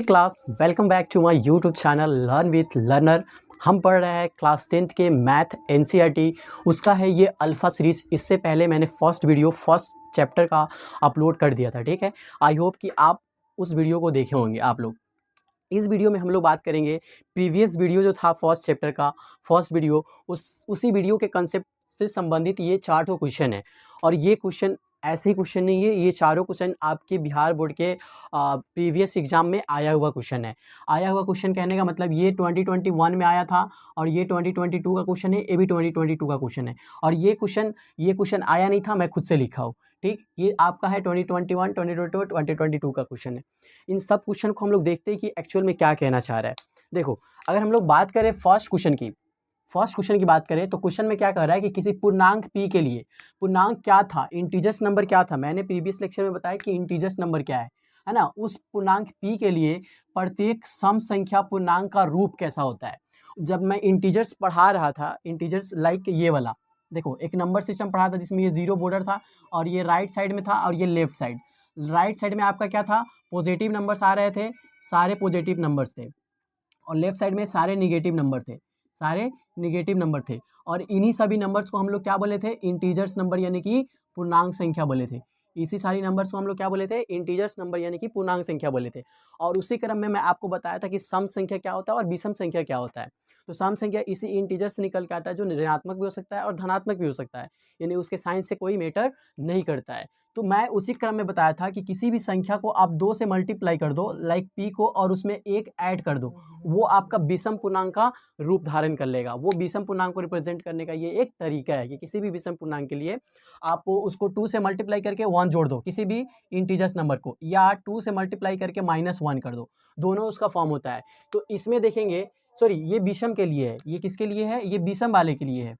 Class welcome back to my YouTube channel learn with learner. हम पढ़ रहे हैं क्लास 10th के मैथ एनसीईआरटी, उसका है ये अल्फ़ा सीरीज़। इससे पहले मैंने फर्स्ट चैप्टर का अपलोड कर दिया था, ठीक है। आई होप कि आप उस वीडियो को देखे होंगे आप लोग। इस वीडियो में हम लोग बात करेंगे प्रीवियस वीडियो जो था फर्स्ट चैप्टर का फर्स्ट वीडियो, उसी वीडियो के कंसेप्ट से संबंधित ये 4 क्वेश्चन है। और ये क्वेश्चन ऐसे ही क्वेश्चन नहीं है, ये चारों क्वेश्चन आपके बिहार बोर्ड के प्रीवियस एग्जाम में आया हुआ क्वेश्चन है। आया हुआ क्वेश्चन कहने का मतलब ये 2021 में आया था, और ये 2022 का क्वेश्चन है, ये भी 2022 का क्वेश्चन है। और ये क्वेश्चन आया नहीं था, मैं खुद से लिखा हूँ, ठीक। ये आपका है 2021, 2022, 2022 का क्वेश्चन है। इन सब क्वेश्चन को हम लोग देखते हैं कि एक्चुअल में क्या कहना चाह रहा है। देखो, अगर हम लोग बात करें फर्स्ट क्वेश्चन की बात करें, तो क्वेश्चन में क्या कह रहा है कि किसी पूर्णांक p के लिए पूर्णांक क्या था, इंटीजर्स नंबर क्या था। मैंने प्रीवियस लेक्चर में बताया कि इंटीजर्स नंबर क्या है ना। उस पूर्णांक p के लिए प्रत्येक सम संख्या पूर्णांक का रूप कैसा होता है। जब मैं इंटीजर्स पढ़ा रहा था, इंटीजर्स लाइक ये वाला, देखो एक नंबर सिस्टम पढ़ा था जिसमें ये 0 बॉर्डर था, और ये राइट साइड में था, और ये लेफ्ट साइड। राइट साइड में आपका क्या था, पॉजिटिव नंबर्स आ रहे थे, सारे पॉजिटिव नंबर्स थे, और लेफ्ट साइड में सारे निगेटिव नंबर थे। और इन्हीं सभी नंबर्स को हम लोग क्या बोले थे, इंटीजर्स नंबर यानी कि पूर्णांक संख्या बोले थे। इसी सारी नंबर्स को हम लोग क्या बोले थे, इंटीजर्स नंबर यानी कि पूर्णांक संख्या बोले थे। और उसी क्रम में मैं आपको बताया था कि सम संख्या क्या होता है और विषम संख्या क्या होता है। तो सम संख्या इसी इंटीजर्स से निकल के आता है, जो ऋणात्मक भी हो सकता है और धनात्मक भी हो सकता है, यानी उसके साइन से कोई मैटर नहीं करता है। तो मैं उसी क्रम में बताया था कि किसी भी संख्या को आप 2 से मल्टीप्लाई कर दो, लाइक p को, और उसमें 1 ऐड कर दो, वो आपका विषम पूर्णांक का रूप धारण कर लेगा। वो विषम पूर्णांक को रिप्रेजेंट करने का ये एक तरीका है कि किसी भी विषम पूर्णांक के लिए आप उसको 2 से मल्टीप्लाई करके 1 जोड़ दो, किसी भी इंटीजर्स नंबर को, या 2 से मल्टीप्लाई करके -1 कर दो, दोनों उसका फॉर्म होता है। तो इसमें देखेंगे, सॉरी ये विषम के लिए है, ये किसके लिए है, ये विषम वाले के लिए है।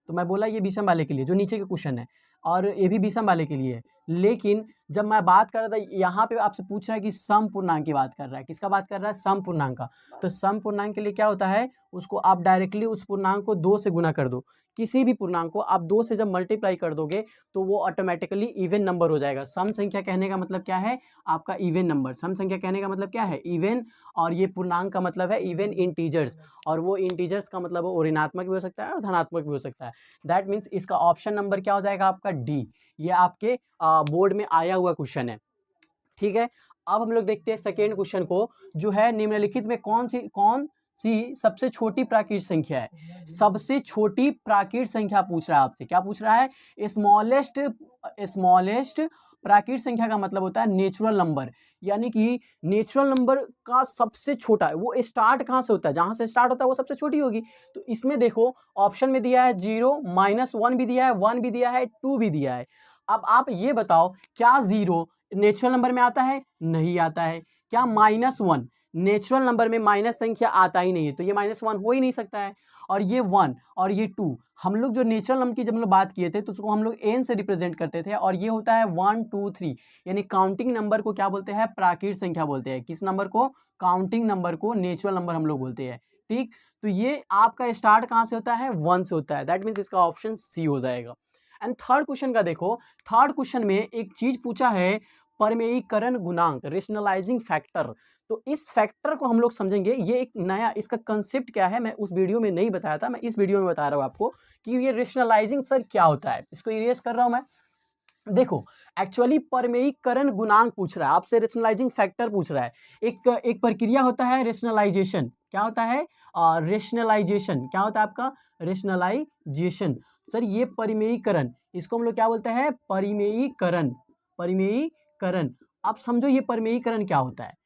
तो मैं बोला ये विषम वाले के लिए, जो नीचे के क्वेश्चन है, और ये भी विषम वाले के लिए है। लेकिन जब मैं बात कर रहा था, यहाँ पे आपसे पूछ रहा है कि सम पूर्णांक की बात कर रहा है, किसका बात कर रहा है, सम पूर्णांक का। तो सम पूर्णांक के लिए क्या होता है, उसको आप डायरेक्टली उस पूर्णांक को 2 से गुना कर दो। किसी भी पूर्णांक को आप 2 से जब मल्टीप्लाई कर दोगे तो वो ऑटोमेटिकली इवन नंबर हो जाएगा। सम संख्या कहने का मतलब क्या है, आपका इवन नंबर। सम संख्या कहने का मतलब क्या है, इवन, और ये पूर्णांक का मतलब है इवन इंटीजर्स, और वो इंटीजर्स का मतलब वो ऋणात्मक भी हो सकता है और धनात्मक भी हो सकता है। दैट मीन्स इसका ऑप्शन नंबर क्या हो जाएगा, आपका डी। ये आपके बोर्ड में आया हुआ क्वेश्चन है, ठीक है। अब हम लोग देखते हैं सेकेंड क्वेश्चन को, जो है निम्नलिखित में कौन सी सबसे छोटी प्राकृत संख्या है। सबसे छोटी प्राकृत संख्या पूछ रहा है आपसे, क्या पूछ रहा है, स्मॉलेस्ट प्राकृत संख्या का मतलब होता है नेचुरल नंबर, यानी कि नेचुरल नंबर का सबसे छोटा है। वो स्टार्ट कहाँ से होता है, जहां से स्टार्ट होता है वो सबसे छोटी होगी। तो इसमें देखो ऑप्शन में दिया है 0, -1 भी दिया है, 1 भी दिया है, 2 भी दिया है। अब आप ये बताओ, क्या 0 नेचुरल नंबर में आता है, नहीं आता है। क्या -1 नेचुरल नंबर में माइनस संख्या आता ही नहीं है, तो ये -1 हो ही नहीं सकता है। और ये 1 और ये 2, हम लोग जो नेचुरल नंबर की जब हम लोग बात किए थे तो उसको हम लोग n से रिप्रेजेंट करते थे, और ये होता है 1 2 3, यानी काउंटिंग नंबर को क्या बोलते हैं, प्राकृत संख्या बोलते हैं। किस नंबर को, काउंटिंग नंबर को नेचुरल नंबर हम लोग बोलते हैं, ठीक। तो ये आपका स्टार्ट कहाँ से होता है, 1 से होता है। दैट मीन्स इसका ऑप्शन सी हो जाएगा। एंड थर्ड क्वेश्चन का देखो, थर्ड क्वेश्चन में एक चीज पूछा है, परमेयीकरण गुणांक, रेशनलाइजिंग फैक्टर। तो इस फैक्टर को हम लोग समझेंगे, ये एक नया, इसका कंसेप्ट क्या है मैं उस वीडियो में नहीं बताया था, मैं इस वीडियो में बता रहा हूँ आपको कि ये रेशनलाइजिंग सर क्या होता है। इसको इरेज कर रहा हूं मैं। देखो, एक्चुअली परमेयीकरण गुणांक पूछ रहा है आपसे, रेशनलाइजिंग फैक्टर पूछ रहा है। एक प्रक्रिया होता है रेशनलाइजेशन, क्या होता है, रेशनलाइजेशन, क्या होता है आपका, रेशनलाइजेशन। सर ये परिमेयीकरण, इसको हम लोग क्या बोलते हैं, परिमेयीकरण। आप समझो ये परिमेयीकरण क्या होता है।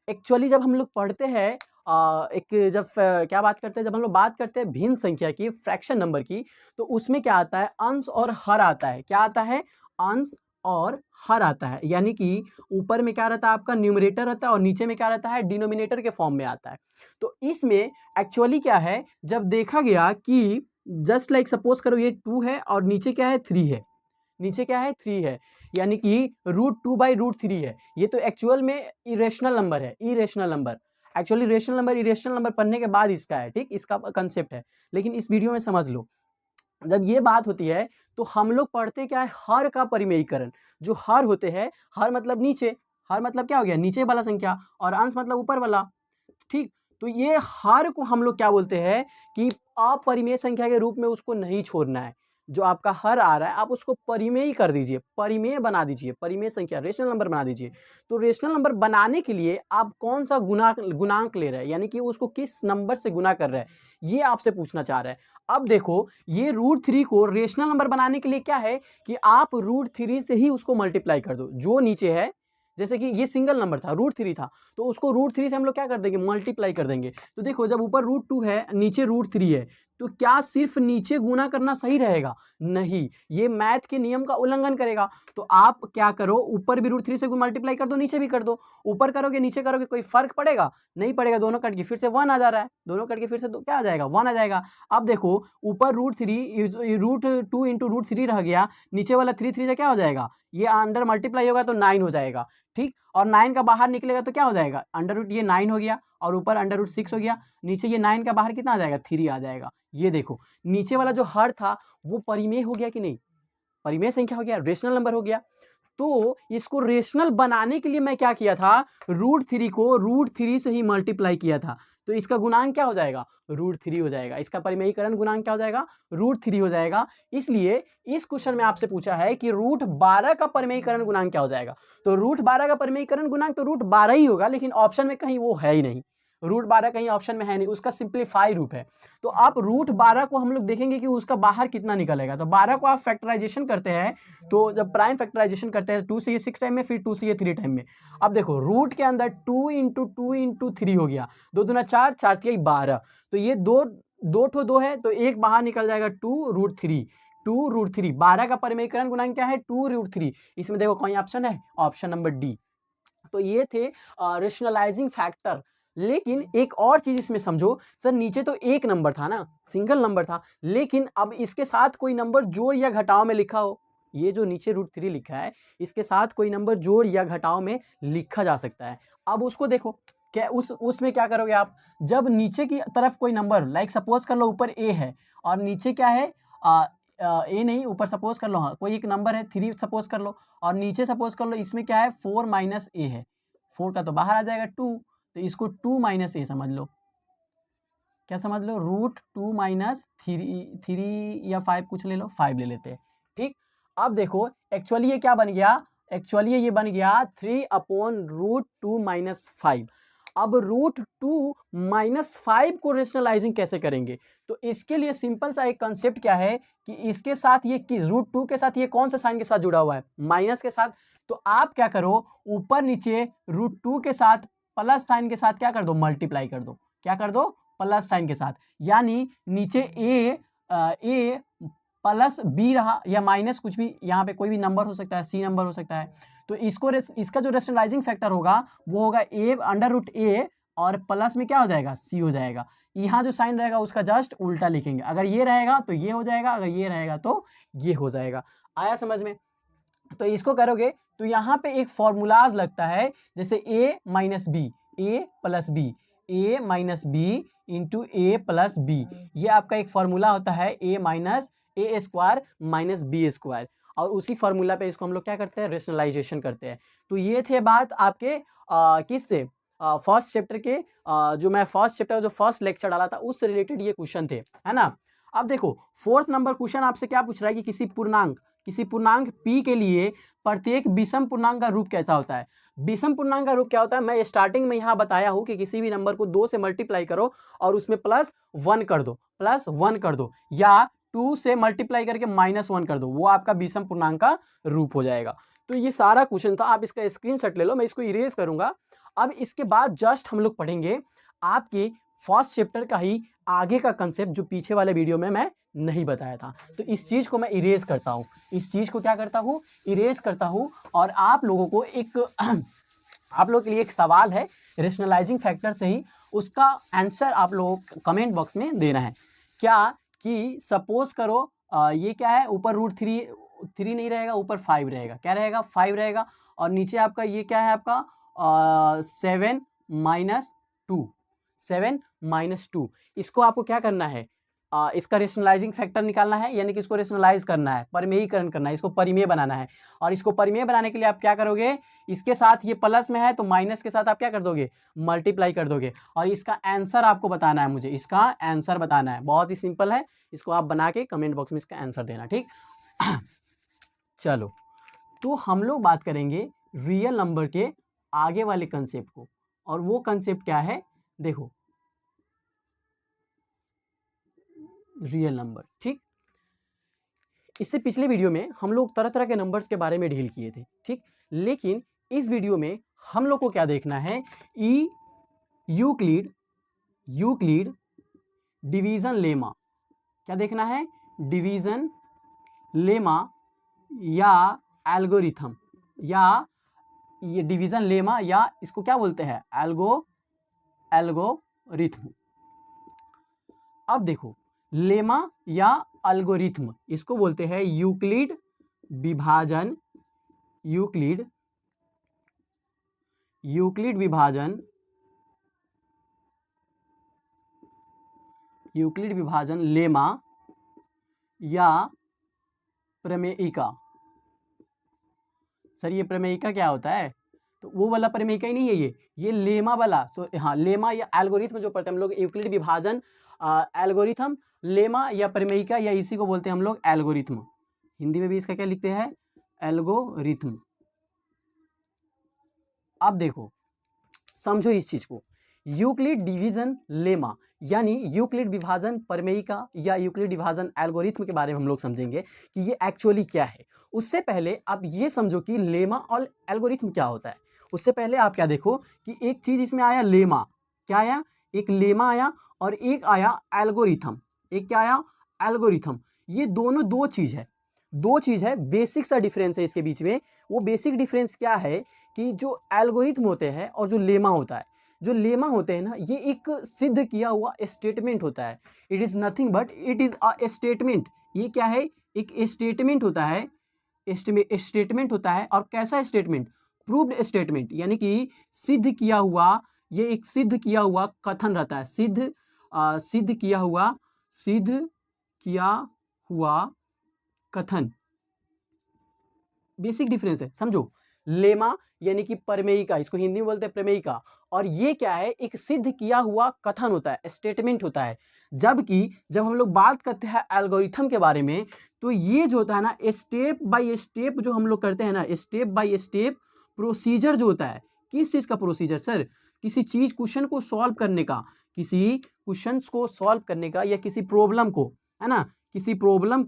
एक्चुअली जब हम लोग पढ़ते हैं क्या बात करते हैं, जब हम लोग बात करते हैं भिन्न संख्या की, फ्रैक्शन नंबर की, तो उसमें क्या आता है, अंश और हर आता है। क्या आता है, अंश और हर आता है। यानी कि ऊपर में क्या रहता है, आपका न्यूमरेटर रहता है, और नीचे में क्या रहता है, डिनोमिनेटर के फॉर्म में आता है। तो इसमें एक्चुअली क्या है, जब देखा गया कि जस्ट लाइक सपोज करो ये 2 है और नीचे क्या है, 3 है, नीचे क्या है, 3 है, यानी कि √2/√3 है। ये तो एक्चुअल में इरेशनल नंबर है, irrational number. Actually rational number irrational number पढ़ने के बाद इसका है, ठीक, इसका कंसेप्ट है। लेकिन इस वीडियो में समझ लो, जब ये बात होती है तो हम लोग पढ़ते क्या है, हर का परिमेयीकरण। जो हर होते हैं, हर मतलब नीचे, हर मतलब क्या हो गया, नीचे वाला संख्या, और अंश मतलब ऊपर वाला। ठीक, तो ये हर को हम लोग क्या बोलते हैं कि अपरिमेय संख्या के रूप में उसको नहीं छोड़ना है। जो आपका हर आ रहा है आप उसको परिमेय कर दीजिए, परिमेय बना दीजिए, परिमेय संख्या रेशनल नंबर बना दीजिए। तो रेशनल नंबर बनाने के लिए आप कौन सा गुणांक ले रहे हैं, यानी कि उसको किस नंबर से गुना कर रहे हैं, ये आपसे पूछना चाह रहा है। अब देखो, ये √3 को रेशनल नंबर बनाने के लिए क्या है कि आप √3 से ही उसको मल्टीप्लाई कर दो। जो नीचे है, जैसे कि ये सिंगल नंबर था, √3 था, तो उसको √3 से हम लोग क्या कर देंगे, मल्टीप्लाई कर देंगे। तो देखो, जब ऊपर √2 है, नीचे √3 है, तो क्या सिर्फ नीचे गुना करना सही रहेगा? नहीं, ये मैथ के नियम का उल्लंघन करेगा। तो आप क्या करो, ऊपर भी √3 से मल्टीप्लाई कर दो, नीचे भी कर दो। ऊपर करोगे नीचे करोगे कोई फर्क पड़ेगा? नहीं पड़ेगा, दोनों कट के फिर से 1 आ जा रहा है, दोनों कट के फिर से क्या आ जाएगा, 1 आ जाएगा। अब देखो, ऊपर √2 इंटू √3 रह गया, नीचे वाला 3 3 से क्या हो जाएगा, ये अंडर मल्टीप्लाई होगा तो 9 हो जाएगा। ठीक, और 9 का बाहर निकलेगा तो क्या हो जाएगा, √ ये 9 हो गया, और ऊपर √6 हो गया, नीचे ये 9 का बाहर कितना आ जाएगा, 3 आ जाएगा। ये देखो, नीचे वाला जो हर था वो परिमेय हो गया कि नहीं, परिमेय संख्या हो गया, रेशनल नंबर हो गया। तो इसको रेशनल बनाने के लिए मैं क्या किया था, √3 को √3 से ही मल्टीप्लाई किया था। तो इसका गुणांक क्या हो जाएगा, √3 हो जाएगा। इसका परिमेयीकरण गुणांक क्या हो जाएगा, √3 हो जाएगा। इसलिए इस क्वेश्चन में आपसे पूछा है कि √12 का परिमेयीकरण गुणांक क्या हो जाएगा। तो √12 का परिमेयीकरण गुणांक तो √12 ही होगा, लेकिन ऑप्शन में कहीं वो है ही नहीं, √12 कहीं ऑप्शन में है नहीं, उसका सिंप्लीफाई रूप है। तो आप √12 को हम लोग देखेंगे कि उसका बाहर कितना निकलेगा। तो 12 को आप फैक्टराइजेशन करते हैं, तो जब प्राइम फैक्टराइजेशन करते हैं 2 से ये 6 टाइम में, फिर 2 से ये 3 टाइम में। अब देखो, रूट के अंदर 2 इंटू 2 इंटू 3 हो गया, 2 दूना 4, 4 3 12। तो ये दो ठो 2 है, तो एक बाहर निकल जाएगा 2√3, 2√3। 12 का परिमेयीकरण गुणांक क्या है, 2√3। इसमें देखो कौन ऑप्शन है, ऑप्शन नंबर डी। तो ये थे रेशनलाइजिंग फैक्टर। लेकिन एक और चीज इसमें समझो, सर नीचे तो एक नंबर था ना, सिंगल नंबर था, लेकिन अब इसके साथ कोई नंबर जोड़ या घटाव में लिखा हो, ये जो नीचे √3 लिखा है, इसके साथ कोई नंबर जोड़ या घटाव में लिखा जा सकता है। अब उसको देखो, क्या उसमें क्या करोगे आप, जब नीचे की तरफ कोई नंबर, लाइक सपोज कर लो ऊपर ए है और नीचे क्या है, ए नहीं, ऊपर सपोज कर लो, हाँ कोई एक नंबर है 3 सपोज कर लो, और नीचे सपोज कर लो इसमें क्या है 4 माइनस ए है, 4 का तो बाहर आ जाएगा 2, तो इसको 2 माइनस ए समझ लो। क्या समझ लो, √2 माइनस 3 या 5 कुछ ले लो, 5 ले लेते हैं। ठीक, अब देखो एक्चुअली ये क्या बन गया, एक्चुअली ये बन गया 3/√2 माइनस 5। अब √2 माइनस 5 को रेशनलाइजिंग कैसे करेंगे, तो इसके लिए सिंपल सा एक कंसेप्ट क्या है कि इसके साथ ये √2 के साथ ये कौन सा साइन के साथ जुड़ा हुआ है, माइनस के साथ। तो आप क्या करो, ऊपर नीचे √2 के साथ प्लस साइन के साथ क्या कर दो, मल्टीप्लाई कर दो। क्या कर दो, प्लस साइन के साथ, यानी नीचे ए प्लस बी रहा या माइनस कुछ भी, यहाँ पे कोई भी नंबर हो सकता है, सी नंबर हो सकता है। तो इसका जो रेशनलाइजिंग फैक्टर होगा वो होगा a/√a, और प्लस में क्या हो जाएगा, सी हो जाएगा। यहाँ जो साइन रहेगा उसका जस्ट उल्टा लिखेंगे, अगर ये रहेगा तो ये हो जाएगा, अगर ये रहेगा तो ये हो जाएगा। आया समझ में? तो इसको करोगे तो यहाँ पे एक फॉर्मूलाज लगता है, जैसे a minus B, A plus B, A minus B into A plus B, ये आपका एक फॉर्मूला होता है, A minus A square minus B square. और उसी फॉर्मूला पे इसको हम लोग क्या करते हैं, रेशनलाइजेशन करते हैं। तो ये थे बात आपके किससे, फर्स्ट चैप्टर के, जो मैं फर्स्ट चैप्टर जो फर्स्ट लेक्चर डाला था उससे रिलेटेड ये क्वेश्चन थे, है ना। अब देखो 4th नंबर क्वेश्चन आपसे क्या पूछ रहा है कि किसी पूर्णांक p के लिए प्रत्येक विषम पूर्णांक का रूप कैसा होता है। विषम पूर्णांक का रूप क्या होता है, मैं स्टार्टिंग में यहाँ बताया हूँ कि किसी भी नंबर को 2 से मल्टीप्लाई करो और उसमें +1 कर दो, +1 कर दो, या 2 से मल्टीप्लाई करके -1 कर दो, वो आपका विषम पूर्णांक का रूप हो जाएगा। तो ये सारा क्वेश्चन था, आप इसका स्क्रीनशॉट ले लो, मैं इसको इरेज करूंगा। अब इसके बाद जस्ट हम लोग पढ़ेंगे आपके फर्स्ट चैप्टर का ही आगे का कंसेप्ट, जो पीछे वाले वीडियो में मैं नहीं बताया था। तो इस चीज को मैं इरेज करता हूँ, इस चीज को क्या करता हूँ, इरेज करता हूँ। और आप लोगों को एक आप लोगों के लिए एक सवाल है रेशनलाइजिंग फैक्टर से ही, उसका आंसर आप लोगों को कमेंट बॉक्स में देना है। क्या कि सपोज करो ये क्या है, ऊपर √3 नहीं रहेगा, ऊपर 5 रहेगा, क्या रहेगा, 5 रहेगा, और नीचे आपका ये क्या है, आपका 7 - 2, 7 - 2। इसको आपको क्या करना है, इसका रेशनलाइजिंग फैक्टर निकालना है, यानी कि इसको रेशनलाइज करना है, परिमेयीकरण करना है, इसको परिमेय बनाना है। और इसको परिमेय बनाने के लिए आप क्या करोगे, इसके साथ ये प्लस में है तो माइनस के साथ आप क्या कर दोगे, मल्टीप्लाई कर दोगे। और इसका आंसर आपको बताना है, मुझे इसका आंसर बताना है। बहुत ही सिंपल है, इसको आप बना के कमेंट बॉक्स में इसका आंसर देना, ठीक। चलो, तो हम लोग बात करेंगे रियल नंबर के आगे वाले कंसेप्ट को, और वो कंसेप्ट क्या है, देखो, रियल नंबर, ठीक। इससे पिछले वीडियो में हम लोग तरह तरह के नंबर्स के बारे में डील किए थे, ठीक। लेकिन इस वीडियो में हम लोग को क्या देखना है, यूक्लिड डिवीजन लेमा। क्या देखना है, डिवीजन लेमा या एल्गोरिथम, या ये डिवीजन लेमा, या इसको क्या बोलते हैं, एल्गोरिथम। अब देखो, लेमा या एल्गोरिथम, इसको बोलते हैं यूक्लिड विभाजन, यूक्लिड विभाजन लेमा या प्रमेयिका। सर ये प्रमेयिका क्या होता है, तो वो वाला प्रमेयिका ही नहीं है, ये लेमा वाला। हाँ, लेमा या एल्गोरिथम जो पढ़ते हैं हम लोग, यूक्लिड विभाजन, एल्गोरिथम, लेमा या प्रमेयिका, या इसी को बोलते हैं हम लोग एल्गोरिथम। हिंदी में भी इसका क्या लिखते हैं, एल्गोरिथम। अब देखो, समझो इस चीज को, यूक्लिड डिवीजन लेमा यानी यूक्लिड विभाजन प्रमेयिका या यूक्लिड विभाजन एल्गोरिथम के बारे में हम लोग समझेंगे कि ये एक्चुअली क्या है। उससे पहले आप ये समझो कि लेमा और एल्गोरिथम क्या होता है। उससे पहले आप क्या देखो कि एक चीज इसमें आया लेमा, क्या आया, एक लेमा आया, और एक आया एल्गोरिथम, एक क्या आया, एल्गोरिथम। ये दोनों दो चीज है, बेसिक सा डिफरेंस है इसके बीच में। वो बेसिक डिफरेंस क्या है कि जो एल्गोरिथम होते हैं और जो लेमा होता है, जो लेमा होते हैं ना, ये एक सिद्ध किया हुआ स्टेटमेंट होता है। It is nothing but it is a statement. ये क्या है, एक स्टेटमेंट होता है, स्टेटमेंट होता है। और कैसा स्टेटमेंट, प्रूव्ड स्टेटमेंट, यानी कि सिद्ध किया हुआ, ये एक सिद्ध किया हुआ कथन रहता है, सिद्ध किया हुआ कथन। बेसिक डिफरेंस है, समझो। लेमा यानी कि प्रमेयिका, इसको हिंदी में बोलते हैं प्रमेयिका, और ये क्या है, एक सिद्ध किया हुआ कथन होता है, स्टेटमेंट होता है। जबकि जब हम लोग बात करते हैं एल्गोरिथम के बारे में, तो ये जो होता है ना, स्टेप बाय स्टेप जो हम लोग करते हैं ना, स्टेप बाय स्टेप प्रोसीजर जो होता है। किस चीज का प्रोसीजर सर, किसी चीज क्वेश्चन को सॉल्व करने का, किसी क्वेश्चन को सॉल्व करने का, या किसी प्रॉब्लम को, है ना, किसी प्रॉब्लम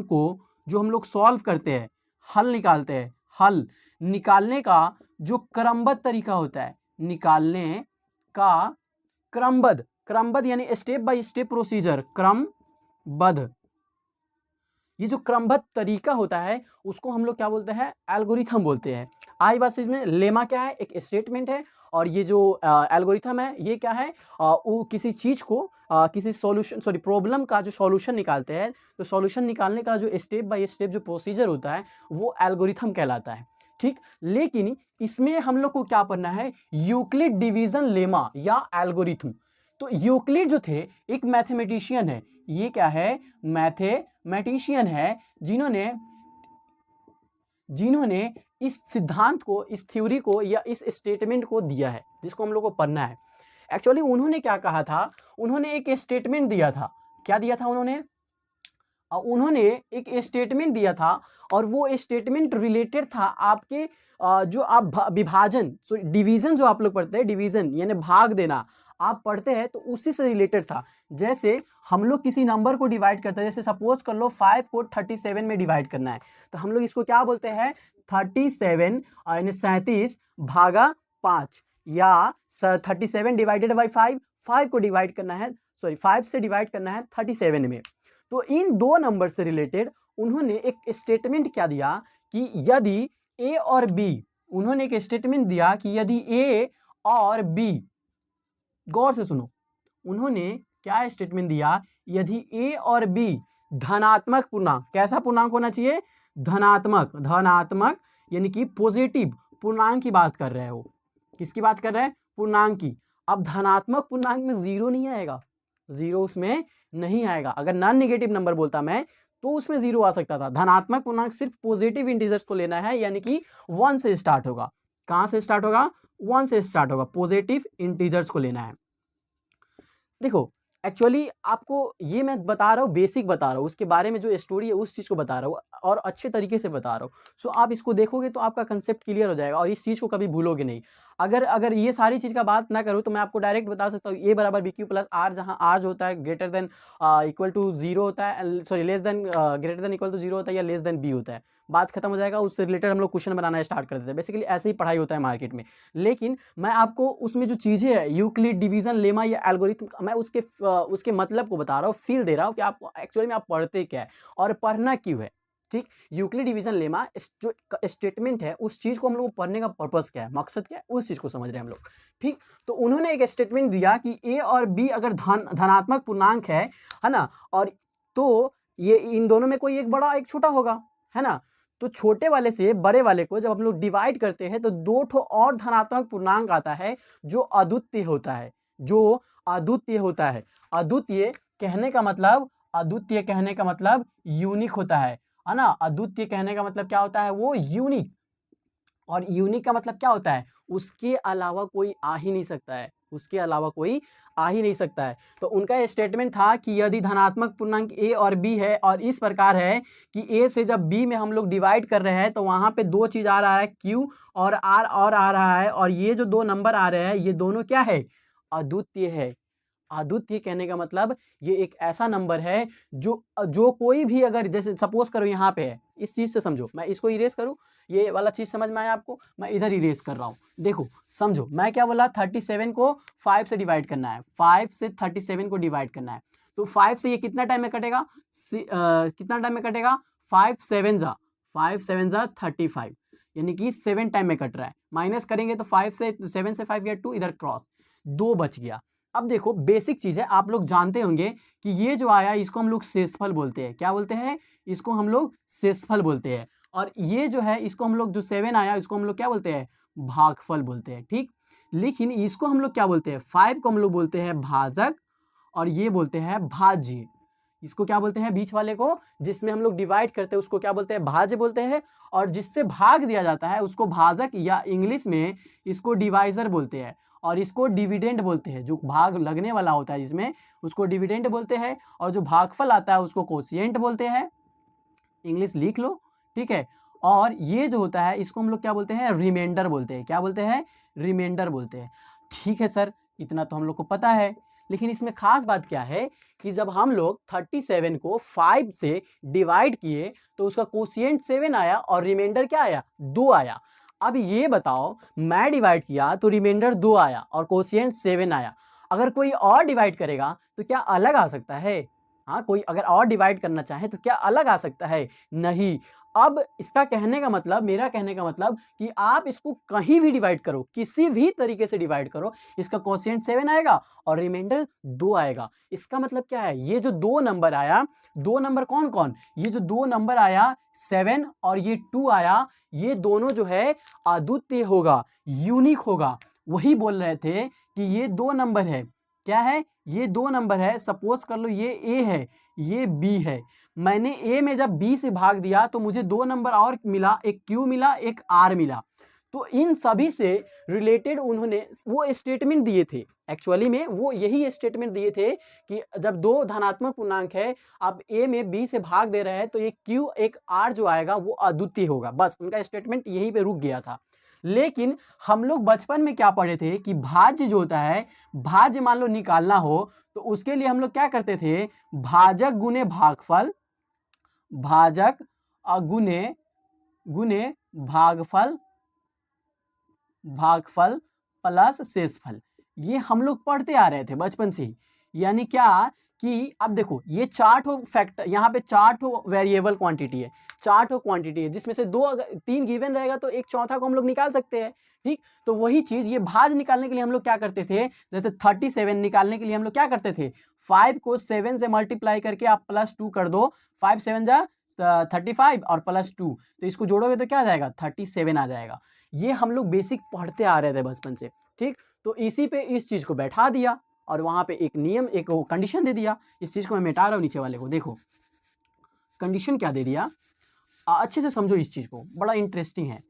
को जो हम लोग सॉल्व करते हैं, हल निकालते हैं, हल निकालने का जो क्रमबद्ध तरीका होता है, निकालने का क्रमबद्ध यानी स्टेप बाय स्टेप प्रोसीजर, क्रमबद्ध, ये जो क्रमबद्ध तरीका होता है उसको हम लोग क्या बोलते हैं, एल्गोरिथम बोलते हैं। आई बात इसमें, लेमा क्या है, एक स्टेटमेंट है, और ये जो एल्गोरिथम है ये क्या है, वो किसी चीज को किसी सॉल्यूशन प्रॉब्लम का जो सॉल्यूशन निकालते हैं, तो सॉल्यूशन निकालने का जो स्टेप बाय स्टेप जो प्रोसीजर होता है वो एल्गोरिथम कहलाता है, ठीक। लेकिन इसमें हम लोग को क्या पढ़ना है, यूक्लिड डिवीजन लेमा या एल्गोरिथम। तो यूक्लिड जो थे एक मैथमेटिशियन है, ये क्या है, मैथमेटिशियन है, जिन्होंने इस सिद्धांत को, इस थ्योरी को, या इस स्टेटमेंट को दिया है, जिसको हम लोग को पढ़ना है। एक्चुअली उन्होंने क्या कहा था, उन्होंने एक स्टेटमेंट दिया था। क्या दिया था उन्होंने एक स्टेटमेंट दिया था, और वो स्टेटमेंट रिलेटेड था आपके जो आप विभाजन, डिवीजन जो आप लोग पढ़ते हैं, डिवीजन यानी भाग देना आप पढ़ते हैं, तो उसी से रिलेटेड था। जैसे हम लोग किसी नंबर को डिवाइड करते हैं, जैसे सपोज कर लो 5 को 37 में डिवाइड करना है, तो हम लोग इसको क्या बोलते हैं, 37 यानी 37 भागा 5, या 37 डिवाइडेड बाई 5 को डिवाइड करना है, 5 से डिवाइड करना है 37 में। तो इन दो नंबर से रिलेटेड उन्होंने एक स्टेटमेंट क्या दिया कि यदि ए और बी, उन्होंने एक स्टेटमेंट दिया कि यदि ए और बी, गौर से सुनो, उन्होंने क्या स्टेटमेंट दिया, यदि ए और बी धनात्मक पूर्णांक, कैसा पूर्णांक होना चाहिए, धनात्मक यानी कि पॉजिटिव पूर्णांक की बात कर रहे हो, किसकी बात कर रहे हैं, पूर्णांक की। अब धनात्मक पूर्णांक में जीरो नहीं आएगा, जीरो उसमें नहीं आएगा। अगर नॉन नेगेटिव नंबर बोलता मैं तो उसमें जीरो आ सकता था। धनात्मक पूर्णांक सिर्फ पॉजिटिव इंटीजर्स को लेना है, यानी कि 1 से स्टार्ट होगा। कहां से स्टार्ट होगा? 1 से स्टार्ट होगा, पॉजिटिव इंटीजर्स को लेना है। देखो एक्चुअली आपको ये मैं बता रहा हूँ, बेसिक बता रहा हूँ, उसके बारे में जो स्टोरी है उस चीज़ को बता रहा हूँ और अच्छे तरीके से बता रहा हूँ। सो आप इसको देखोगे तो आपका कंसेप्ट क्लियर हो जाएगा और इस चीज़ को कभी भूलोगे नहीं। अगर अगर ये सारी चीज़ का बात ना करूँ तो मैं आपको डायरेक्ट बता सकता हूँ ए बराबर बी क्यू प्लस आर, जहाँ आर जो होता है greater than equal to zero होता है, sorry less than greater than equal to zero होता है या लेस देन बी होता है, बात खत्म हो जाएगा। उससे रिलेटेड हम लोग क्वेश्चन बनाना स्टार्ट कर देते हैं। बेसिकली ऐसे ही पढ़ाई होता है मार्केट में। लेकिन मैं आपको उसमें जो चीज़ें हैं यूक्लिड, डिवीजन, लेमा या एल्गोरिथम, मैं उसके मतलब को बता रहा हूँ, फील दे रहा हूँ कि आप एक्चुअली में आप पढ़ते क्या है और पढ़ना क्यों है। ठीक, यूक्लिड, डिवीजन, लेमा जो स्टेटमेंट है उस चीज़ को हम लोग को पढ़ने का पर्पस क्या है, मकसद क्या है, उस चीज़ को समझ रहे हैं हम लोग। ठीक, तो उन्होंने एक स्टेटमेंट दिया कि ए और बी अगर धनात्मक पूर्णांक है ना, और तो ये इन दोनों में कोई एक बड़ा एक छोटा होगा, है ना। तो छोटे वाले से बड़े वाले को जब हम लोग डिवाइड करते हैं तो दो ठो और धनात्मक पूर्णांक आता है जो अद्वितीय होता है, जो अद्वितीय होता है। अद्वितीय कहने का मतलब, अद्वितीय कहने का मतलब यूनिक होता है ना। अद्वितीय कहने का मतलब क्या होता है? वो यूनिक। और यूनिक का मतलब क्या होता है? उसके अलावा कोई आ ही नहीं सकता है, उसके अलावा कोई आ ही नहीं सकता है। तो उनका स्टेटमेंट था कि यदि धनात्मक पूर्णांक ए और बी है और इस प्रकार है कि ए से जब बी में हम लोग डिवाइड कर रहे हैं तो वहाँ पे दो चीज़ आ रहा है, क्यू और आर और आ रहा है, और ये जो दो नंबर आ रहे हैं ये दोनों क्या है? अद्वितीय है। अद्वितीय कहने का मतलब ये एक ऐसा नंबर है जो जो कोई भी, अगर जैसे सपोज करो यहाँ पे है, इस चीज़ से समझो, मैं इसको इरेज करूँ, ये वाला चीज़ समझ में आया आपको? मैं इधर इरेज कर रहा हूँ। देखो समझो मैं क्या बोला, 37 को 5 से डिवाइड करना है, 5 से 37 को डिवाइड करना है। तो 5 से ये कितना टाइम में कटेगा? कितना टाइम में कटेगा? 5 7 जा 35, यानी कि 7 टाइम में कट रहा है। माइनस करेंगे तो 5 से 7 से 5 या 2 इधर क्रॉस, 2 बच गया। अब देखो बेसिक चीज़ है, आप लोग जानते होंगे कि ये जो आया इसको हम लोग शेषफल बोलते हैं। क्या बोलते हैं? इसको हम लोग शेषफल बोलते हैं। और ये जो है इसको हम लोग, जो 7 आया इसको हम लोग क्या बोलते हैं? भागफल बोलते हैं। ठीक, लेकिन इसको हम लोग क्या बोलते हैं? 5 को हम लोग बोलते हैं भाजक और ये बोलते हैं भाज्य। इसको क्या बोलते हैं? बीच वाले को जिसमें हम लोग डिवाइड करते हैं उसको क्या बोलते हैं? भाज्य बोलते हैं। और जिससे भाग दिया जाता है उसको भाजक, या इंग्लिश में इसको डिवाइजर बोलते हैं। और इसको डिविडेंड बोलते हैं, जो भाग लगने वाला होता है जिसमें, उसको डिविडेंड बोलते हैं। और जो भागफल आता है उसको कोशिएंट बोलते हैं। इंग्लिश लिख लो, ठीक है। और ये जो होता है इसको हम लोग क्या बोलते हैं? रिमाइंडर बोलते हैं। क्या बोलते हैं? रिमाइंडर बोलते हैं। ठीक है सर, इतना तो हम लोग को पता है, लेकिन इसमें खास बात क्या है कि जब हम लोग 37 को 5 से डिवाइड किए तो उसका कोशिएंट 7 आया और रिमाइंडर क्या आया? 2 आया। अब ये बताओ, मैं डिवाइड किया तो रिमाइंडर 2 आया और कोशिएंट 7 आया। अगर कोई और डिवाइड करेगा तो क्या अलग आ सकता है? हाँ, कोई अगर और डिवाइड करना चाहे तो क्या अलग आ सकता है? नहीं। अब इसका कहने का मतलब, मेरा कहने का मतलब कि आप इसको कहीं भी डिवाइड करो, किसी भी तरीके से डिवाइड करो, इसका कोशिएंट 7 आएगा और रिमाइंडर 2 आएगा। इसका मतलब क्या है? ये जो दो नंबर आया, दो नंबर कौन कौन? ये जो दो नंबर आया 7 और ये 2 आया, ये दोनों जो है अद्वितीय होगा, यूनिक होगा। वही बोल रहे थे कि ये दो नंबर है। क्या है? ये दो नंबर है। सपोज कर लो ये ए है, ये बी है। मैंने ए में जब बी से भाग दिया तो मुझे दो नंबर और मिला, एक क्यू मिला, एक आर मिला। तो इन सभी से रिलेटेड उन्होंने वो स्टेटमेंट दिए थे। एक्चुअली में वो यही स्टेटमेंट दिए थे कि जब दो धनात्मक पूर्णांक है, आप ए में बी से भाग दे रहे हैं तो एक क्यू एक आर जो आएगा वो अद्वितीय होगा। बस उनका स्टेटमेंट यहीं पे रुक गया था। लेकिन हम लोग बचपन में क्या पढ़े थे कि भाज्य जो होता है, भाज्य मान लो निकालना हो तो उसके लिए हम लोग क्या करते थे? भाजक गुने भागफल, भाजक गुने गुने भागफल, भागफल प्लस शेषफल। ये हम लोग पढ़ते आ रहे थे बचपन से ही। यानी क्या कि अब देखो ये चार्ट हो फैक्टर, यहाँ पे चार्ट हो वेरिएबल क्वांटिटी है, चार्ट हो क्वांटिटी है, जिसमें से दो अगर 3 गिवन रहेगा तो एक चौथा को हम लोग निकाल सकते हैं। ठीक, तो वही चीज़ ये भाज निकालने के लिए हम लोग क्या करते थे? जैसे 37 निकालने के लिए हम लोग क्या करते थे? 5 को 7 से मल्टीप्लाई करके आप +2 कर दो, 5 7 जा 35 और +2, तो इसको जोड़ोगे तो क्या आ जाएगा? 37 आ जाएगा। ये हम लोग बेसिक पढ़ते आ रहे थे बचपन से। ठीक, तो इसी पे इस चीज़ को बैठा दिया। और वहाँ पे एक नियम, एक वो कंडीशन दे दिया। इस चीज़ को मैं मिटा रहा हूँ नीचे वाले को, देखो कंडीशन क्या दे दिया, अच्छे से समझो इस चीज़ को, बड़ा इंटरेस्टिंग है,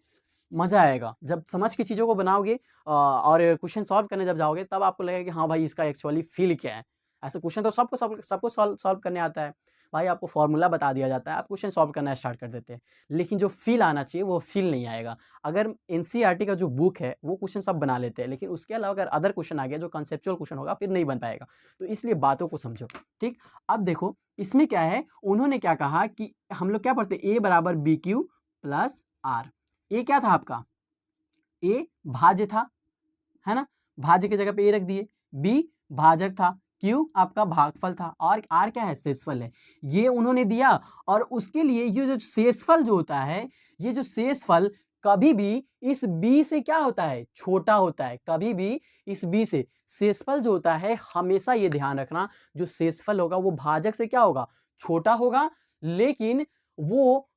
मज़ा आएगा जब समझ के चीज़ों को बनाओगे और क्वेश्चन सॉल्व करने जब जाओगे तब आपको लगेगा कि हाँ भाई इसका एक्चुअली फील क्या है। ऐसे क्वेश्चन तो सबको सॉल्व करने आता है भाई, आपको फॉर्मूला बता दिया जाता है, आप क्वेश्चन सॉल्व करना स्टार्ट कर देते हैं, लेकिन जो फील आना चाहिए वो फील नहीं आएगा। अगर एनसीईआरटी का जो बुक है वो क्वेश्चन सब बना लेते हैं, लेकिन उसके अलावा अगर अदर क्वेश्चन आ गया जो कंसेप्चुअल क्वेश्चन होगा फिर नहीं बन पाएगा। तो इसलिए बातों को समझो, ठीक। अब देखो इसमें क्या है, उन्होंने क्या कहा कि हम लोग क्या पढ़ते, ए बराबर बी क्यू प्लस आर। ए क्या था आपका, ए भाज्य था, है ना, भाज्य की जगह पे ए रख दिए, बी भाजक था, क्यू आपका भागफल था, और आर क्या है, शेषफल है। ये उन्होंने दिया, और उसके लिए ये जो शेषफल जो होता है, ये जो शेषफल कभी भी इस बी से क्या होता है, छोटा होता है, कभी भी इस बी से। शेषफल जो होता है हमेशा ये ध्यान रखना, जो शेषफल होगा वो भाजक से क्या होगा, छोटा होगा, लेकिन वो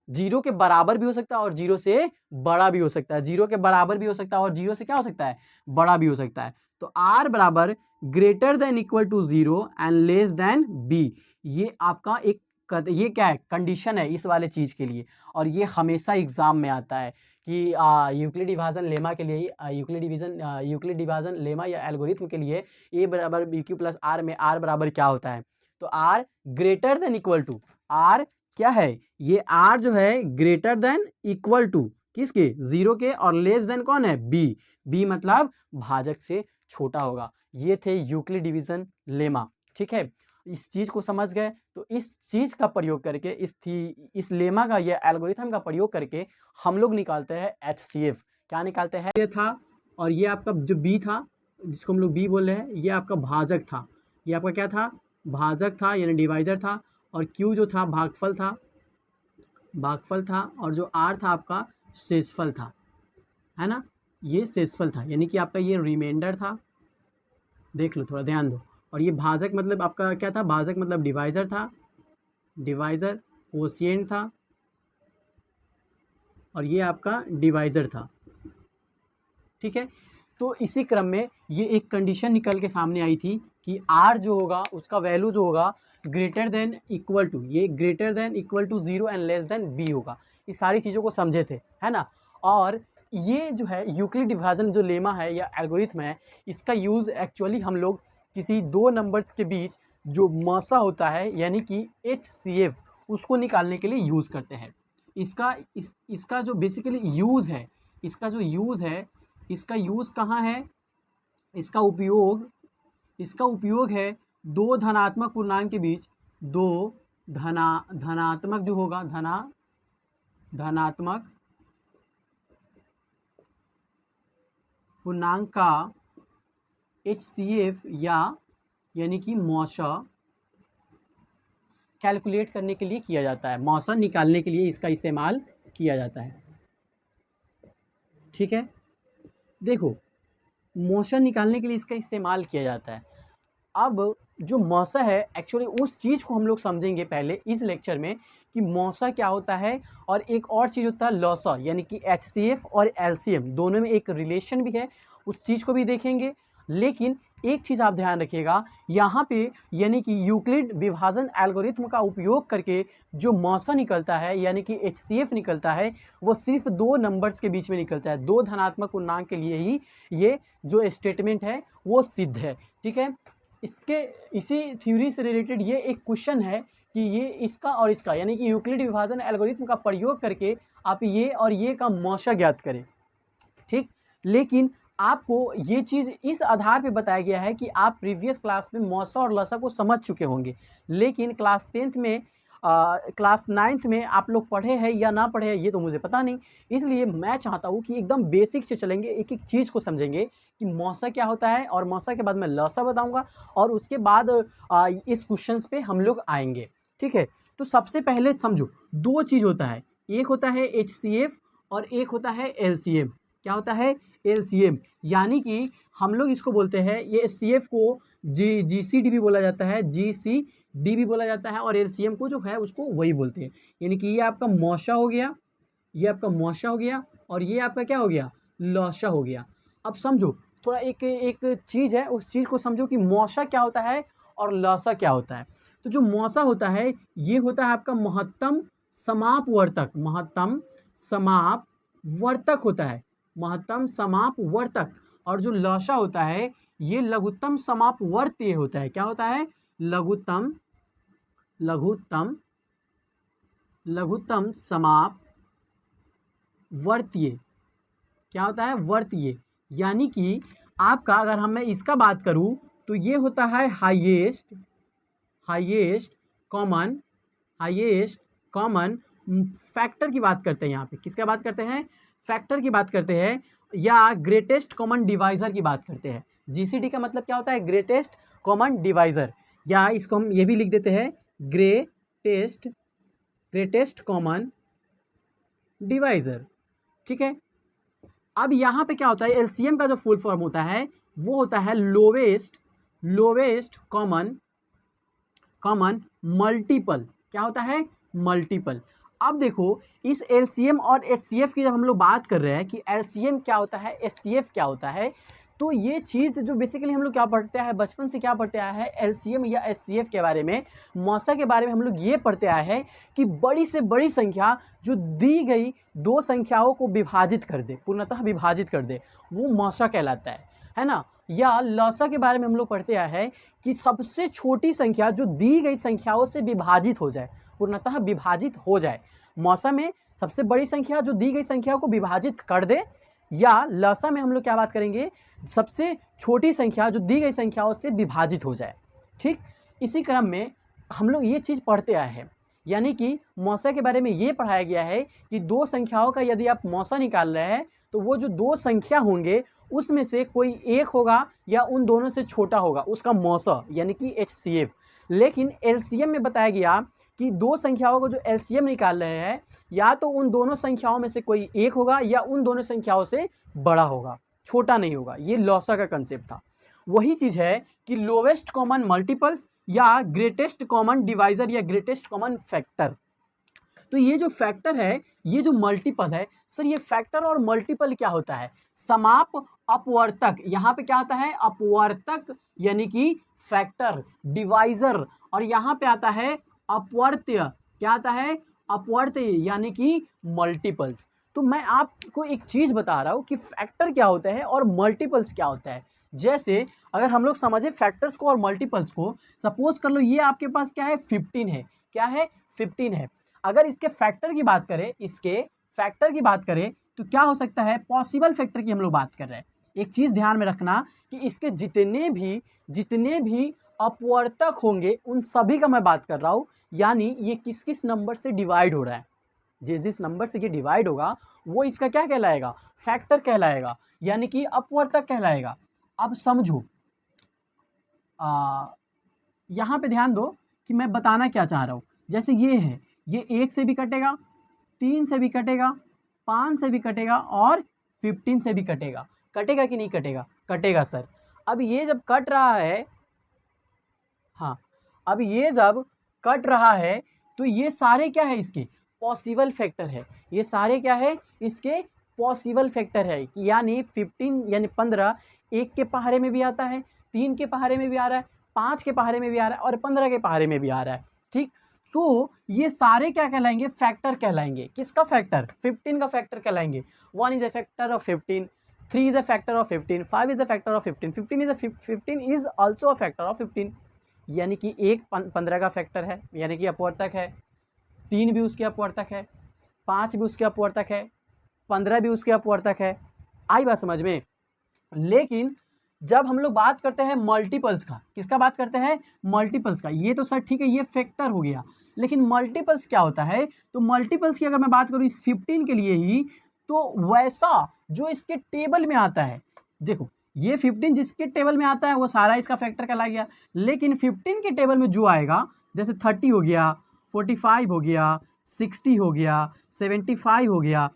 जीरो के बराबर भी हो सकता है और जीरो से बड़ा भी हो सकता है, जीरो के बराबर भी हो सकता है और जीरो से क्या हो सकता है, बड़ा भी हो सकता है। तो आर बराबर greater than equal to zero and less than B, ये आपका एक ये क्या है, कंडीशन है इस वाले चीज के लिए, और ये हमेशा एग्जाम में आता है कि यूक्लिड डिवीजन लेमा के लिए, यूक्लिड डिवीजन लेमा या एल्गोरिथम के लिए ए बराबर बी क्यू प्लस आर में आर बराबर क्या होता है, तो R greater than equal to, R क्या है, ये आर जो है ग्रेटर देन इक्वल टू किसके, जीरो के, और लेस देन कौन है, बी, बी मतलब भाजक से छोटा होगा। ये थे यूक्लिड डिवीजन लेमा, ठीक है। इस चीज को समझ गए, तो इस चीज का प्रयोग करके, इस लेमा का, ये एल्गोरिथम का प्रयोग करके हम लोग निकालते हैं एचसीएफ। क्या निकालते हैं, ये था, और ये आपका जो बी था जिसको हम लोग बी बोल रहे हैं, ये आपका भाजक था, ये आपका क्या था, भाजक था यानी डिवाइजर था, और क्यू जो था भागफल था, और जो आर था आपका शेषफल था, है ना, ये शेषफल था, यानी कि आपका ये रिमाइंडर था, देख लो थोड़ा ध्यान दो। और ये भाजक मतलब आपका क्या था, भाजक मतलब डिवाइजर था, डिवाइजर कोशिएंट था, और ये आपका डिवाइजर था, ठीक है। तो इसी क्रम में ये एक कंडीशन निकल के सामने आई थी कि आर जो होगा उसका वैल्यू जो होगा ग्रेटर देन इक्वल टू, ये greater than equal to zero and less than B होगा। इस सारी चीज़ों को समझे थे, है ना। और ये जो है यूक्लिड डिवीजन जो लेमा है या एल्गोरिथम है, इसका यूज़ एक्चुअली हम लोग किसी दो नंबर्स के बीच जो मसा होता है यानी कि HCF, उसको निकालने के लिए यूज़ करते हैं। इसका जो बेसिकली यूज़ है, इसका जो यूज़ है, इसका यूज़ कहाँ है, इसका उपयोग है दो धनात्मक पूर्णांक के बीच, दो धनात्मक जो होगा, धनात्मक पूर्णांक का HCF यानी कि मौसा कैलकुलेट करने के लिए किया जाता है, मौसा निकालने के लिए इसका इस्तेमाल किया जाता है, ठीक है। देखो मोशन निकालने के लिए इसका इस्तेमाल किया जाता है। अब जो मौसा है एक्चुअली उस चीज़ को हम लोग समझेंगे पहले इस लेक्चर में कि मौसा क्या होता है, और एक और चीज़ होता है लॉसा, यानी कि HCF और LCM दोनों में एक रिलेशन भी है, उस चीज़ को भी देखेंगे। लेकिन एक चीज़ आप ध्यान रखिएगा यहाँ पे, यानी कि यूक्लिड विभाजन एल्गोरिथम का उपयोग करके जो मौसा निकलता है यानी कि HCF निकलता है, वो सिर्फ दो नंबर्स के बीच में निकलता है, दो धनात्मक पूर्णांक के लिए ही ये जो स्टेटमेंट है वो सिद्ध है, ठीक है। इसी थ्योरी से रिलेटेड ये एक क्वेश्चन है कि ये इसका और इसका यानी कि यूक्लिड विभाजन एल्गोरिथम का प्रयोग करके आप ये और ये का मौसा ज्ञात करें, ठीक। लेकिन आपको ये चीज़ इस आधार पे बताया गया है कि आप प्रीवियस क्लास में मौसा और लसा को समझ चुके होंगे, लेकिन क्लास 10th में क्लास 9th में आप लोग पढ़े हैं या ना पढ़े हैं ये तो मुझे पता नहीं। इसलिए मैं चाहता हूँ कि एकदम बेसिक से चलेंगे, एक एक चीज़ को समझेंगे कि मौसा क्या होता है, और मौसा के बाद मैं लसा बताऊँगा, और उसके बाद इस क्वेश्चंस पे हम लोग आएंगे, ठीक है। तो सबसे पहले समझो दो चीज़ होता है, एक होता है HCF और एक होता है LCM। क्या होता है, LCM, यानी कि हम लोग इसको बोलते हैं, ये HCF को GCD भी बोला जाता है, GCD भी बोला जाता है, और LCM को जो है उसको वही बोलते हैं। यानी कि ये आपका मौसा हो गया, ये आपका मौसा हो गया, और ये आपका क्या हो गया, लौसा हो गया। अब समझो थोड़ा एक एक चीज़ है, उस चीज़ को समझो कि मौसा क्या होता है और लसा क्या होता है। तो जो मौसा होता है ये होता है आपका महत्तम समापवर्तक, महत्तम समापवर्तक होता है, महत्तम समापवर्तक। और जो लसा होता है ये लघुत्तम समापवर्तीय होता है। क्या होता है? लघुत्तम लघुत्तम लघुत्तम समापवर्तीय। क्या होता है? वर्तीय। यानी कि आपका अगर मैं इसका बात करूं तो ये होता है हाईएस्ट कॉमन फैक्टर की बात करते हैं। यहाँ पे किसका बात करते हैं? फैक्टर की बात करते हैं, या ग्रेटेस्ट कॉमन डिवाइजर की बात करते हैं। जीसीडी का मतलब क्या होता है? ग्रेटेस्ट कॉमन डिवाइजर, या इसको हम ये भी लिख देते हैं ग्रेटेस्ट कॉमन डिवाइजर। ठीक है। अब यहाँ पे क्या होता है? एलसीएम का जो फुल फॉर्म होता है वो होता है लोवेस्ट कॉमन मल्टीपल। क्या होता है? मल्टीपल। अब देखो इस एलसीएम और एचसीएफ की जब हम लोग बात कर रहे हैं कि एलसीएम क्या होता है, एचसीएफ क्या होता है, तो ये चीज़ जो बेसिकली हम लोग क्या पढ़ते हैं, बचपन से क्या पढ़ते आया है, एलसीएम या एचसीएफ के बारे में, मौसा के बारे में हम लोग ये पढ़ते आए हैं कि बड़ी से बड़ी संख्या जो दी गई दो संख्याओं को विभाजित कर दे, पूर्णतः विभाजित कर दे, वो मौसा कहलाता है ना। या लसा के बारे में हम लोग पढ़ते आए हैं कि सबसे छोटी संख्या जो दी गई संख्याओं से विभाजित हो जाए, पूर्णतः विभाजित हो जाए। मौसा में सबसे बड़ी संख्या जो दी गई संख्याओं को विभाजित कर दे, या लसा में हम लोग क्या बात करेंगे? सबसे छोटी संख्या जो दी गई संख्याओं से विभाजित हो जाए। ठीक, इसी क्रम में हम लोग ये चीज़ पढ़ते आए हैं, यानी कि मौसा के बारे में ये पढ़ाया गया है कि दो संख्याओं का यदि आप मौसा निकाल रहे हैं तो वो जो दो संख्या होंगे उसमें से कोई एक होगा या उन दोनों से छोटा होगा, उसका मौसा यानी कि एचसीएफ। लेकिन एलसीएम में बताया गया कि दो संख्याओं को जो एलसीएम निकाल रहे हैं या तो उन दोनों संख्याओं में से कोई एक होगा या उन दोनों संख्याओं से बड़ा होगा, छोटा नहीं होगा। ये लॉसा का कंसेप्ट था। वही चीज़ है कि लोवेस्ट कॉमन मल्टीपल्स या ग्रेटेस्ट कॉमन डिवाइजर या ग्रेटेस्ट कॉमन फैक्टर। तो ये जो फैक्टर है, ये जो मल्टीपल है, सर ये फैक्टर और मल्टीपल क्या होता है? समाप अपवर्तक। यहाँ पे क्या आता है? अपवर्तक यानी कि फैक्टर, डिवाइजर, और यहाँ पे आता है अपवर्त्य। क्या आता है? अपवर्त्य यानी कि मल्टीपल्स। तो मैं आपको एक चीज़ बता रहा हूँ कि फैक्टर क्या होता है और मल्टीपल्स क्या होता है। जैसे अगर हम लोग समझे फैक्टर्स को और मल्टीपल्स को, सपोज कर लो ये आपके पास क्या है? 15 है। क्या है? 15 है। अगर इसके फैक्टर की बात करें, इसके फैक्टर की बात करें तो क्या हो सकता है? पॉसिबल फैक्टर की हम लोग बात कर रहे हैं। एक चीज़ ध्यान में रखना कि इसके जितने भी अपवर्तक होंगे उन सभी का मैं बात कर रहा हूँ, यानी ये किस किस नंबर से डिवाइड हो रहा है, जिस नंबर से ये डिवाइड होगा वो इसका क्या कहलाएगा? फैक्टर कहलाएगा, यानी कि अपवर्तक कहलाएगा। अब समझो, यहाँ पे ध्यान दो कि मैं बताना क्या चाह रहा हूँ। जैसे ये है, ये 1 से भी कटेगा, 3 से भी कटेगा, 5 से भी कटेगा और 15 से भी कटेगा। कटेगा कि नहीं कटेगा? कटेगा सर। अब ये जब कट रहा है, हाँ, अब ये जब कट रहा है तो ये सारे क्या है? इसके पॉसिबल फैक्टर है। ये सारे क्या है? इसके पॉसिबल फैक्टर है। यानी 15 यानी 15 1 के पहाड़े में भी आता है, 3 के पहाड़े में भी आ रहा है, 5 के पहाड़े में भी आ रहा है और 15 के पहाड़े में भी आ रहा है। ठीक, तो ये सारे क्या कहलाएंगे? फैक्टर कहलाएंगे। किसका फैक्टर? 15 का फैक्टर कहलाएंगे। 1 is a factor of 15, 3 is a factor of 15, 5 is a factor of 15, 15 is also a factor of 15। यानी कि 1 15 का फैक्टर है, यानी कि अपवर्तक है, 3 भी उसके अपवर्तक है, 5 भी उसके अपवर्तक है, 15 भी उसके अपवर्तक है। आई बात समझ में? लेकिन जब हम लोग बात करते हैं मल्टीपल्स का, किसका बात करते हैं? मल्टीपल्स का। ये तो सर ठीक है, ये फैक्टर हो गया, लेकिन मल्टीपल्स क्या होता है? तो मल्टीपल्स की अगर मैं बात करूँ इस 15 के लिए ही, तो वैसा जो इसके टेबल में आता है, देखो ये 15 जिसके टेबल में आता है वो सारा इसका फैक्टर कहला गया, लेकिन 15 के टेबल में जो आएगा, जैसे 30 हो गया, 45 हो गया, 60 हो गया, 75 हो गया,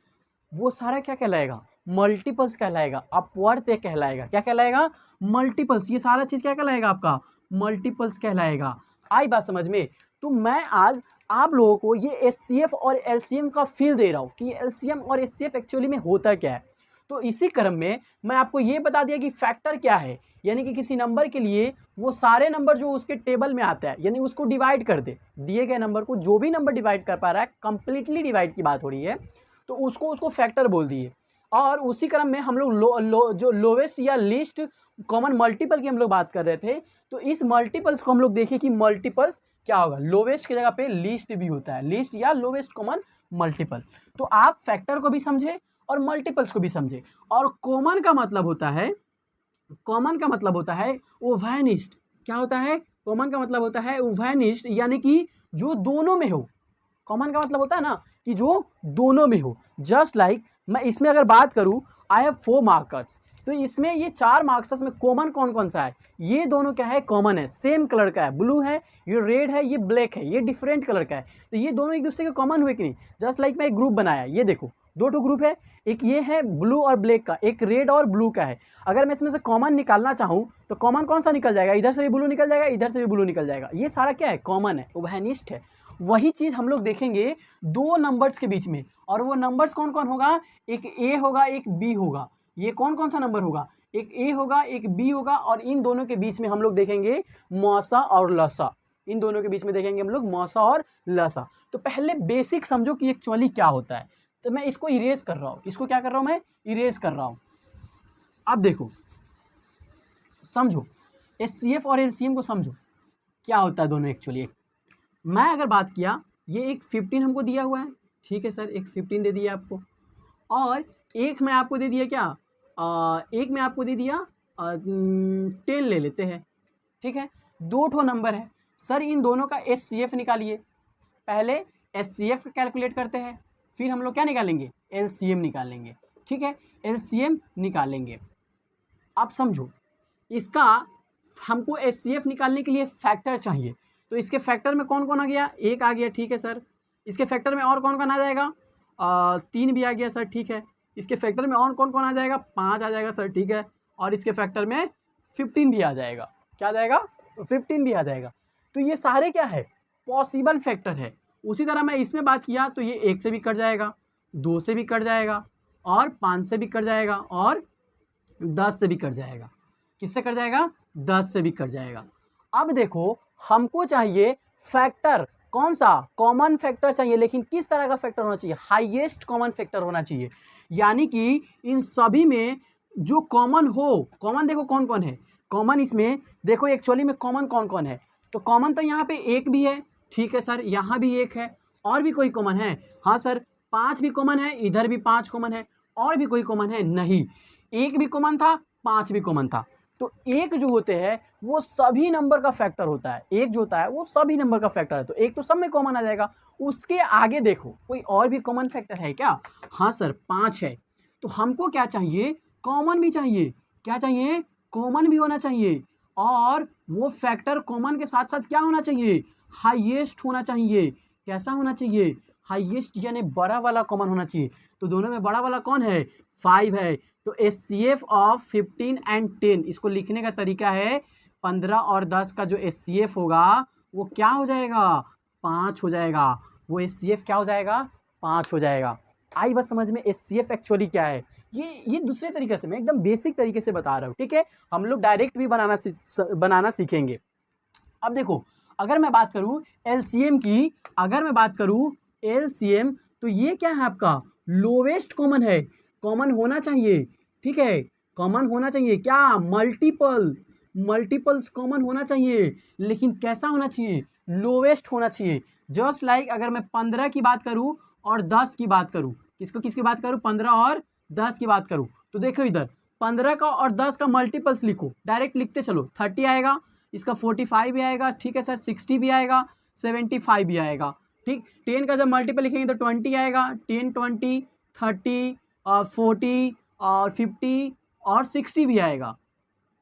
वो सारा क्या कहलाएगा? मल्टीपल्स कहलाएगा, अपवर्त्य कहलाएगा। क्या कहलाएगा? मल्टीपल्स। ये सारा चीज़ क्या कहलाएगा? आपका मल्टीपल्स कहलाएगा। आई बात समझ में? तो मैं आज आप लोगों को ये एचसीएफ और एलसीएम का फील दे रहा हूँ कि एलसीएम और एचसीएफ एक्चुअली में होता क्या है। तो इसी क्रम में मैं आपको ये बता दिया कि फैक्टर क्या है, यानी कि किसी नंबर के लिए वो सारे नंबर जो उसके टेबल में आता है यानी उसको डिवाइड कर दे, दिए गए नंबर को जो भी नंबर डिवाइड कर पा रहा है, कंप्लीटली डिवाइड की बात हो रही है, तो उसको फैक्टर बोल दिए। और उसी क्रम में हम लोग जो लोवेस्ट या लीस्ट कॉमन मल्टीपल की हम लोग बात कर रहे थे, तो इस मल्टीपल्स को हम लोग देखें कि मल्टीपल्स क्या होगा, लोवेस्ट की जगह पे लीस्ट भी होता है, लीस्ट या लोवेस्ट कॉमन मल्टीपल। तो आप फैक्टर को भी समझे और मल्टीपल्स को भी समझे। और कॉमन का मतलब होता है, कॉमन का मतलब होता है ओवैनिस्ट। क्या होता है? कॉमन का मतलब होता है ओवैनिस्ट, यानी कि जो दोनों में हो। कॉमन का मतलब होता है ना कि जो दोनों में हो। जस्ट लाइक मैं इसमें अगर बात करूं, आई हैव 4 मार्कर्स, तो इसमें ये 4 मार्क्स में कॉमन कौन कौन सा है? ये दोनों क्या है? कॉमन है, सेम कलर का है, ब्लू है, ये रेड है, ये ब्लैक है, ये डिफरेंट कलर का है, तो ये दोनों एक दूसरे के कॉमन हुए कि नहीं? जस्ट लाइक मैं एक ग्रुप बनाया, ये देखो 2 ग्रुप है, एक ये है ब्लू और ब्लैक का, एक रेड और ब्लू का है। अगर मैं इसमें से कॉमन निकालना चाहूँ तो कॉमन कौन सा निकल जाएगा? इधर से भी ब्लू निकल जाएगा, इधर से भी ब्लू निकल जाएगा। ये सारा क्या है? कॉमन है, ओवैनिस्ट है। वही चीज़ हम लोग देखेंगे 2 नंबर्स के बीच में, और वो नंबर्स कौन कौन होगा? एक ए होगा, एक बी होगा। ये कौन कौन सा नंबर होगा? एक ए होगा, एक बी होगा, और इन दोनों के बीच में हम लोग देखेंगे मौसा और लसा। इन दोनों के बीच में देखेंगे हम लोग मौसा और लसा। तो पहले बेसिक समझो कि एक्चुअली क्या होता है। तो मैं इसको इरेज कर रहा हूँ, इसको क्या कर रहा हूँ? मैं इरेज कर रहा हूँ। अब देखो, समझो एचसीएफ और एलसीएम को समझो, क्या होता है दोनों एक्चुअली। मैं अगर बात किया, ये एक 15 हमको दिया हुआ है, ठीक है सर, एक 15 दे दिया आपको, और एक मैं आपको दे दिया क्या, एक में आपको दे दिया 10 ले लेते हैं, ठीक है। 2 ठो नंबर है सर, इन दोनों का एचसीएफ निकालिए। पहले एचसीएफ कैलकुलेट करते हैं, फिर हम लोग क्या निकालेंगे? एलसीएम निकालेंगे, ठीक है, एलसीएम निकालेंगे। अब समझो, इसका हमको एचसीएफ निकालने के लिए फैक्टर चाहिए, तो इसके फैक्टर में कौन कौन आ गया? 1 आ गया, ठीक है सर। इसके फैक्टर में और कौन कौन आ जाएगा? 3 भी आ गया सर, ठीक है। इसके फैक्टर में और कौन कौन आ जाएगा? 5 आ जाएगा सर, ठीक है। और इसके फैक्टर में 15 भी आ जाएगा। क्या आ जाएगा? 15 भी आ जाएगा। तो ये सारे क्या है? पॉसिबल फैक्टर है। उसी तरह मैं इसमें बात किया तो ये 1 से भी कट जाएगा, 2 से भी कट जाएगा, और 5 से भी कट जाएगा, और 10 से भी कट जाएगा। किससे कट जाएगा? 10 से भी कट जाएगा। अब देखो, हमको चाहिए फैक्टर, कौन सा? कॉमन फैक्टर चाहिए, लेकिन किस तरह का फैक्टर होना चाहिए? हाईएस्ट कॉमन फैक्टर होना चाहिए, यानी कि इन सभी में जो कॉमन हो। कॉमन देखो कौन कौन है, कॉमन इसमें देखो एक्चुअली में कॉमन कौन कौन है। तो कॉमन तो यहाँ पे 1 भी है, ठीक है सर, यहाँ भी 1 है, और भी कोई कॉमन है? हाँ सर, 5 भी कॉमन है, इधर भी 5 कॉमन है, और भी कोई कॉमन है? नहीं, 1 भी कॉमन था, 5 भी कॉमन था। तो 1 जो होते हैं वो सभी नंबर का फैक्टर होता है। 1 जो होता है वो सभी नंबर का फैक्टर है, तो 1 तो सब में कॉमन आ जाएगा। उसके आगे देखो, कोई और भी कॉमन फैक्टर है क्या? हाँ सर, 5 है। तो हमको क्या चाहिए? कॉमन भी चाहिए। क्या चाहिए? कॉमन भी होना चाहिए, और वो फैक्टर कॉमन के साथ साथ क्या होना चाहिए? हाईएस्ट होना चाहिए। कैसा होना चाहिए? हाईएस्ट, यानी बड़ा वाला कॉमन होना चाहिए। तो दोनों में बड़ा वाला कौन है? 5 है। तो एचसीएफ ऑफ 15 एंड 10, इसको लिखने का तरीका है 15 और 10 का जो एचसीएफ होगा वो क्या हो जाएगा? 5 हो जाएगा। वो एचसीएफ क्या हो जाएगा? 5 हो जाएगा। आई बस समझ में एचसीएफ एक्चुअली क्या है। ये दूसरे तरीके से मैं एकदम बेसिक तरीके से बता रहा हूँ, ठीक है। हम लोग डायरेक्ट भी बनाना सीखेंगे। अब देखो, अगर मैं बात करूँ एलसीएम की, अगर मैं बात करूँ एलसीएम, तो ये क्या है आपका? लोवेस्ट कॉमन है। कॉमन होना चाहिए, ठीक है, कॉमन होना चाहिए। क्या? मल्टीपल्स कॉमन होना चाहिए, लेकिन कैसा होना चाहिए? लोवेस्ट होना चाहिए। जस्ट लाइक अगर मैं 15 की बात करूं और 10 की बात करूं, किसकी बात करूं? 15 और 10 की बात करूं, तो देखो इधर 15 का और 10 का मल्टीपल्स लिखो, डायरेक्ट लिखते चलो। 30 आएगा, इसका 45 भी आएगा, ठीक है सर, 60 भी आएगा, 75 भी आएगा, ठीक। 10 का जब मल्टीपल लिखेंगे तो 20 आएगा, 10, 20, 30 और 40 और 50 और 60 भी आएगा।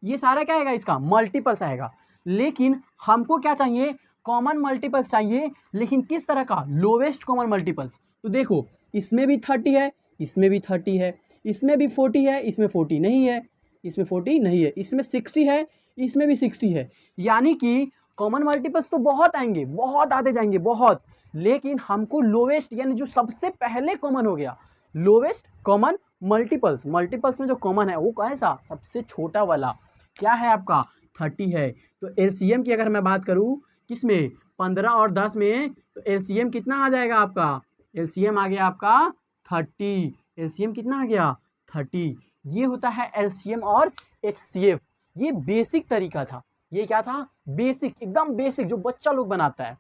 ये सारा क्या आएगा? इसका मल्टीपल्स आएगा। लेकिन हमको क्या चाहिए? कॉमन मल्टीपल्स चाहिए, लेकिन किस तरह का? Lowest common multiples. तो देखो, इसमें भी 30 है, इसमें भी 30 है, इसमें भी 40 है, इसमें 40 नहीं है, इसमें 40 नहीं है, इसमें 60 है, इसमें भी 60 है। यानी कि कॉमन मल्टीपल्स तो बहुत आएंगे, बहुत आते जाएंगे, बहुत, लेकिन हमको लोवेस्ट यानी जो सबसे पहले कॉमन हो गया लोवेस्ट कॉमन मल्टीपल्स, मल्टीपल्स में जो कॉमन है वो कैसा, सबसे छोटा वाला क्या है आपका 30 है। तो एलसीएम की अगर मैं बात करूँ किसमें 15 और 10 में, तो एलसीएम कितना आ जाएगा आपका, एलसीएम आ गया आपका 30, एलसीएम कितना आ गया 30। ये होता है एलसीएम और एचसीएफ। ये बेसिक तरीका था, ये क्या था, बेसिक, एकदम बेसिक जो बच्चा लोग बनाता है,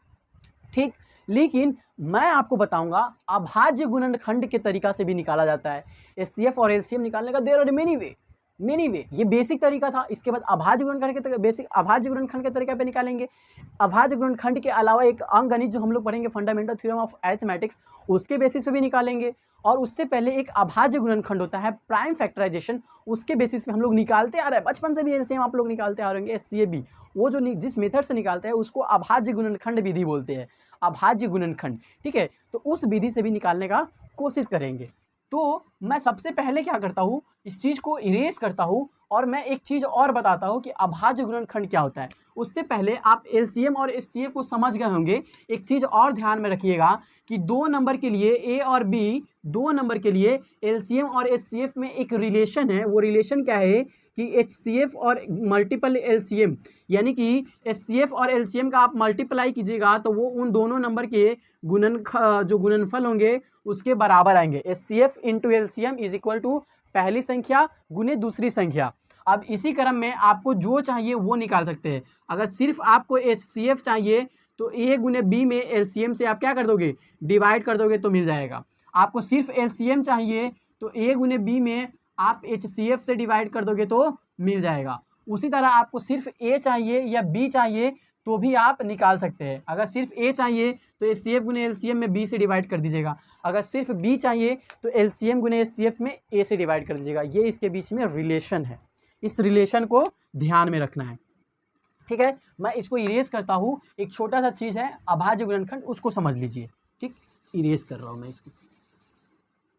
ठीक। लेकिन मैं आपको बताऊंगा अभाज्य गुणनखंड के तरीका से भी निकाला जाता है एचसीएफ और एलसीएम निकालने का। देयर आर मेनी वे, ये बेसिक तरीका था। इसके बाद अभाज्य गुणनखंड के बेसिक अभाज्य गुणनखंड के तरीका पे निकालेंगे। अभाज्य गुणनखंड के अलावा एक अंकगणित जो हम लोग पढ़ेंगे फंडामेंटल थ्योरम ऑफ अरिथमेटिक्स, उसके बेसिस पे भी निकालेंगे। और उससे पहले एक अभाज्य गुणनखंड होता है प्राइम फैक्टराइजेशन, उसके बेसिस पे हम लोग निकालते आ रहे हैं, बचपन से भी एलसीएम आप लोग निकालते आ रहे होंगे, एचसीएफ भी, वो जो जिस मेथड से निकालते हैं उसको अभाज्य गुणनखंड विधि बोलते हैं, अभाज्य गुणनखंड, ठीक है। तो उस विधि से भी निकालने का कोशिश करेंगे। तो मैं सबसे पहले क्या करता हूँ, इस चीज़ को इरेज करता हूँ और मैं एक चीज़ और बताता हूँ कि अभाज्य गुणनखंड क्या होता है। उससे पहले आप एलसीएम और एचसीएफ को समझ गए होंगे। एक चीज़ और ध्यान में रखिएगा कि 2 नंबर के लिए ए और बी, 2 नंबर के लिए एलसीएम और एचसीएफ में एक रिलेशन है। वो रिलेशन क्या है कि एचसीएफ और मल्टीपल एलसीएम, यानी कि एचसीएफ और एलसीएम का आप मल्टीप्लाई कीजिएगा तो वो उन दोनों नंबर के जो गुणनफल होंगे उसके बराबर आएंगे। HCF into LCM is equal to पहली संख्या गुने दूसरी संख्या। अब इसी क्रम में आपको जो चाहिए वो निकाल सकते हैं। अगर सिर्फ आपको एचसीएफ चाहिए तो ए गुने बी में एलसीएम से आप क्या कर दोगे, डिवाइड कर दोगे तो मिल जाएगा। आपको सिर्फ एलसीएम चाहिए तो ए गुने बी में आप एचसीएफ से डिवाइड कर दोगे तो मिल जाएगा। उसी तरह आपको सिर्फ ए चाहिए या बी चाहिए तो भी आप निकाल सकते हैं। अगर सिर्फ ए चाहिए तो एचसीएफ गुने एलसीएम में बी से डिवाइड कर दीजिएगा, अगर सिर्फ बी चाहिए तो एलसीएम गुने एचसीएफ में ए से डिवाइड कर दीजिएगा। ये इसके बीच में रिलेशन है, इस रिलेशन को ध्यान में रखना है, ठीक है। मैं इसको इरेज करता हूँ, एक छोटा सा चीज़ है अभाज्य गुणनखंड, उसको समझ लीजिए, ठीक। इरेज कर रहा हूँ मैं इसको।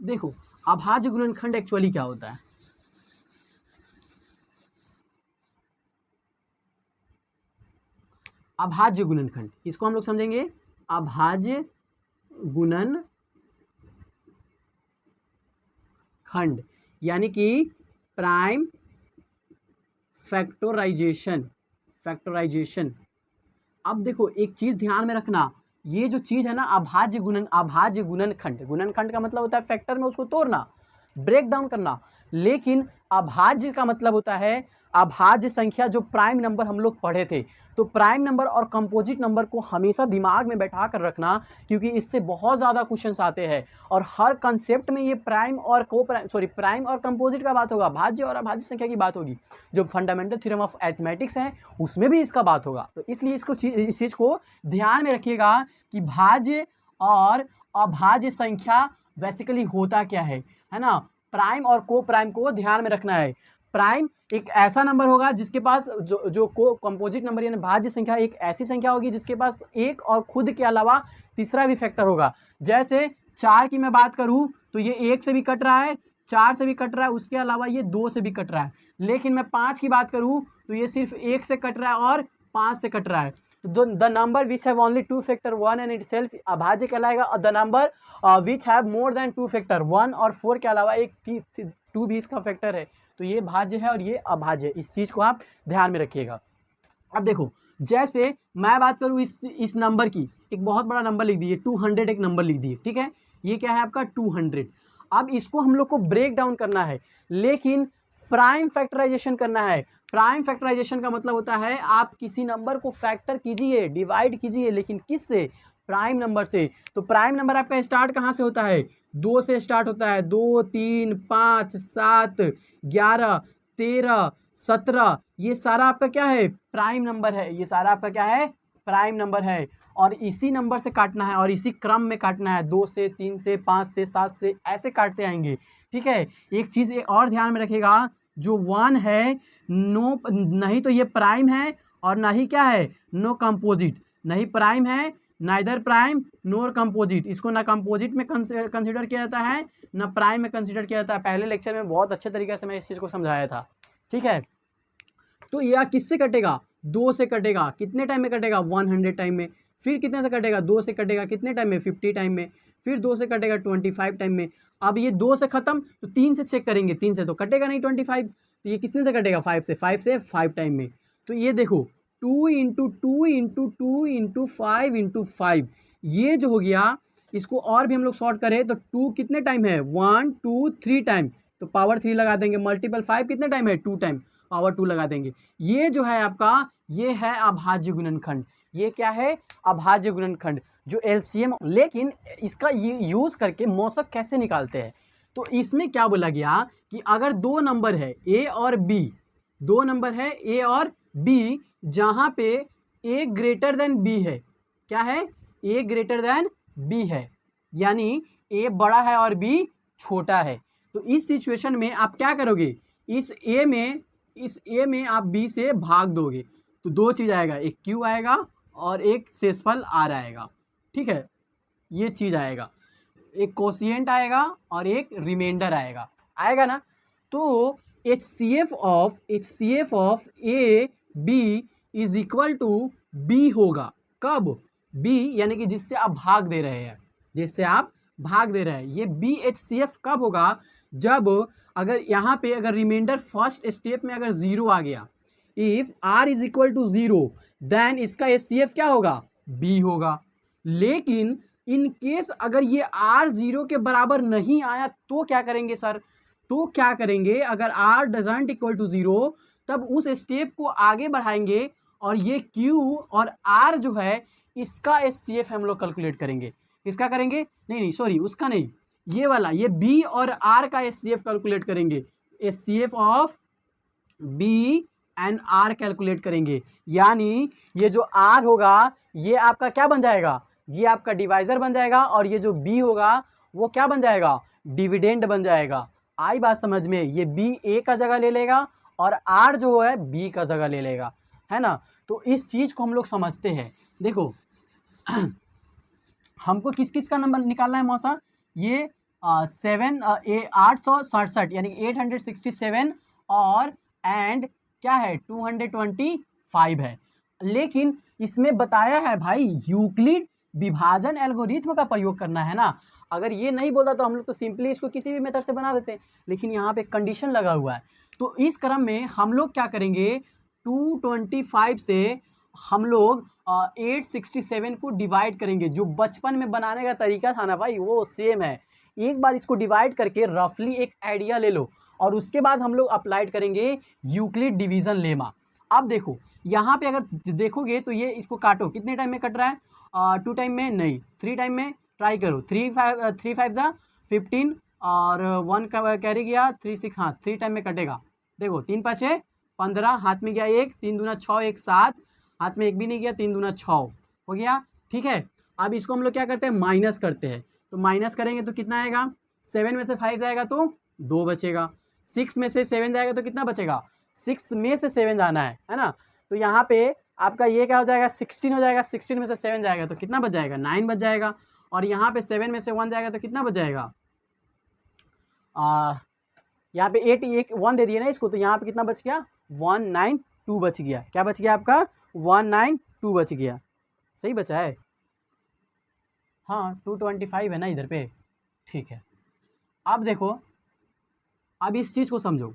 देखो अभाज्य गुणनखंड एक्चुअली क्या होता है। अभाज्य गुणनखंड, इसको हम लोग समझेंगे अभाज्य गुणनखंड, यानी कि प्राइम फैक्टराइजेशन। अब देखो एक चीज ध्यान में रखना, ये जो चीज है ना अभाज्य गुणनखंड, गुणनखंड का मतलब होता है फैक्टर में उसको तोड़ना, ब्रेक डाउन करना। लेकिन अभाज्य का मतलब होता है अभाज्य संख्या। जो प्राइम नंबर हम लोग पढ़े थे, तो प्राइम नंबर और कंपोजिट नंबर को हमेशा दिमाग में बैठा कर रखना, क्योंकि इससे बहुत ज़्यादा क्वेश्चंस आते हैं और हर कंसेप्ट में ये प्राइम और प्राइम और कंपोजिट का बात होगा, भाज्य और अभाज्य संख्या की बात होगी। जो फंडामेंटल थ्योरम ऑफ अरिथमेटिक्स है उसमें भी इसका बात होगा। तो इसलिए इस चीज़ को ध्यान में रखिएगा कि भाज्य और अभाज्य संख्या बेसिकली होता क्या है ना। प्राइम और को प्राइम को ध्यान में रखना है। प्राइम एक ऐसा नंबर होगा जिसके पास जो को कंपोजिट नंबर यानी भाज्य संख्या एक ऐसी संख्या होगी जिसके पास एक और खुद के अलावा तीसरा भी फैक्टर होगा। जैसे 4 की मैं बात करूं तो ये 1 से भी कट रहा है, 4 से भी कट रहा है, उसके अलावा ये 2 से भी कट रहा है। लेकिन मैं 5 की बात करूं तो ये सिर्फ 1 से कट रहा है और 5 से कट रहा है। तो the number which have only 2 factor 1 and it self अभाज्य कहलाएगा, और the number which have more than 2 factor 1 और 4 के अलावा एक 2 भी इसका फैक्टर है, तो ये भाज्य है और ये अभाज्य है। इस चीज़ को आप ध्यान में रखिएगा। अब देखो जैसे मैं बात करूँ इस नंबर की, एक बहुत बड़ा नंबर लिख दीजिए 200, एक नंबर लिख दिए, ठीक है। ये क्या है आपका 200। अब इसको हम लोग को ब्रेक डाउन करना है, लेकिन प्राइम फैक्टराइजेशन करना है। प्राइम फैक्टराइजेशन का मतलब होता है आप किसी नंबर को फैक्टर कीजिए, डिवाइड कीजिए, लेकिन किस से, प्राइम नंबर से। तो प्राइम नंबर आपका स्टार्ट कहाँ से होता है, 2 से स्टार्ट होता है। 2, 3, 5, 7, 11, 13, 17, ये सारा आपका क्या है, प्राइम नंबर है। ये सारा आपका क्या है, प्राइम नंबर है। और इसी नंबर से काटना है और इसी क्रम में काटना है, 2 से, 3 से, 5 से, 7 से, ऐसे काटते आएंगे, ठीक है। एक चीज़ और ध्यान में रखिएगा, जो 1 है नो, नहीं तो ये प्राइम है और ना ही क्या है, नो कंपोजिट। नहीं प्राइम है, नाइदर प्राइम नोर कंपोजिट। इसको ना कंपोजिट में कंसिडर किया जाता है, ना प्राइम में कंसिडर किया जाता है। पहले लेक्चर में बहुत अच्छे तरीके से मैं इस चीज़ को समझाया था, ठीक है। तो यह किससे कटेगा, 2 से कटेगा। कितने टाइम में कटेगा, 100 टाइम में। फिर कितने से कटेगा, 2 से कटेगा कितने टाइम में, 50 टाइम में। फिर 2 से कटेगा 25 टाइम में। अब ये 2 से खत्म तो 3 से चेक करेंगे, 3 से तो कटेगा नहीं 25, तो ये कितने से कटेगा 5 से, 5 टाइम में। तो ये देखो 2 इंटू 2 इंटू 2 इंटू 5 इंटू 5, ये जो हो गया इसको और भी हम लोग शॉर्ट करें तो 2 कितने टाइम है, 1 2 3 टाइम, तो पावर 3 लगा देंगे, मल्टीपल 5 कितने टाइम है, 2 टाइम, पावर 2 लगा देंगे। ये जो है आपका ये है अभाज्य गुणनखंड। ये क्या है, अभाज्य गुणनखंड जो एलसीएम। लेकिन इसका यूज करके मौसक कैसे निकालते हैं, तो इसमें क्या बोला गया कि अगर दो नंबर है ए और बी, दो नंबर है ए और बी, जहां पे ए ग्रेटर देन बी है, क्या है, ए ग्रेटर देन बी है, यानी ए बड़ा है और बी छोटा है, तो इस सिचुएशन में आप क्या करोगे, इस ए में आप बी से भाग दोगे, तो दो चीज़ आएगा, एक क्यू आएगा और एक शेषफल आर आएगा, ठीक है, ये चीज़ आएगा, एक कोशिएंट आएगा और एक रिमाइंडर आएगा, आएगा ना। तो HCF of A B is equal to B होगा, कब, बी यानी कि जिससे आप भाग दे रहे हैं, जिससे आप भाग दे रहे हैं, ये BHCF कब होगा, जब अगर यहाँ पे अगर रिमाइंडर फर्स्ट स्टेप में अगर 0 आ गया, if R is equal to 0 then इसका HCF क्या होगा, B होगा। लेकिन इन केस अगर ये R 0 के बराबर नहीं आया तो क्या करेंगे सर, तो क्या करेंगे, अगर R डजंट इक्वल टू 0 तब उस स्टेप को आगे बढ़ाएंगे और ये Q और R जो है इसका HCF हम लोग कैलकुलेट करेंगे, किसका करेंगे, नहीं सॉरी उसका नहीं, ये वाला, ये B और R का HCF कैलकुलेट करेंगे, HCF of B and R calculate करेंगे, यानी ये जो R होगा ये आपका क्या बन जाएगा, ये आपका डिवाइजर बन जाएगा, और ये जो B होगा वो क्या बन जाएगा, डिविडेंड बन जाएगा। आई बात समझ में, ये B A का जगह ले लेगा और R जो है B का जगह ले लेगा, है ना। तो इस चीज़ को हम लोग समझते हैं। देखो हमको किस किस का नंबर निकालना है मौसा, ये 867 यानी 867 और एंड क्या है 225 है। लेकिन इसमें बताया है भाई यूक्लिड विभाजन एल्गोरिथ्म का प्रयोग करना है ना, अगर ये नहीं बोलता तो हम लोग तो सिंपली इसको किसी भी मेथड से बना देते हैं, लेकिन यहाँ पे कंडीशन लगा हुआ है। तो इस क्रम में हम लोग क्या करेंगे, 225 से हम लोग 867 को डिवाइड करेंगे, जो बचपन में बनाने का तरीका था ना भाई वो सेम है। एक बार इसको डिवाइड करके रफली एक आइडिया ले लो और उसके बाद हम लोग अप्लाइड करेंगे यूक्लिड डिवीज़न लेमा। अब देखो यहाँ पे अगर देखोगे तो ये इसको काटो, कितने टाइम में कट रहा है, 2 टाइम में नहीं, 3 टाइम में ट्राई करो, 3 5 जा 15 और 1 का कैरी गया 3 6, हाँ 3 टाइम में कटेगा। देखो 3 5 15, हाथ में गया 1, 3 दूना 6, 1 7, हाथ में 1 भी नहीं गया, 3 दूना 6 हो गया, ठीक है। अब इसको हम लोग क्या करते हैं, माइनस करते हैं, तो माइनस करेंगे तो कितना आएगा, 7 में से 5 जाएगा तो 2 बचेगा, 6 में से 7 जाएगा तो कितना बचेगा, 6 में से 7 जाना है ना। तो यहाँ पे आपका ये क्या हो जाएगा, 16 हो जाएगा, 16 में से 7 जाएगा तो कितना बच जाएगा, 9 बच जाएगा, और यहाँ पे 7 में से 1 जाएगा तो कितना बच जाएगा, यहाँ पे 8 एक 1 दे दिए ना इसको, तो यहाँ पे कितना बच गया, 192 बच गया, क्या बच गया आपका, 192 बच गया, सही बचा है, हाँ 225 है ना इधर पे, ठीक है। अब देखो अब इस चीज़ को समझो,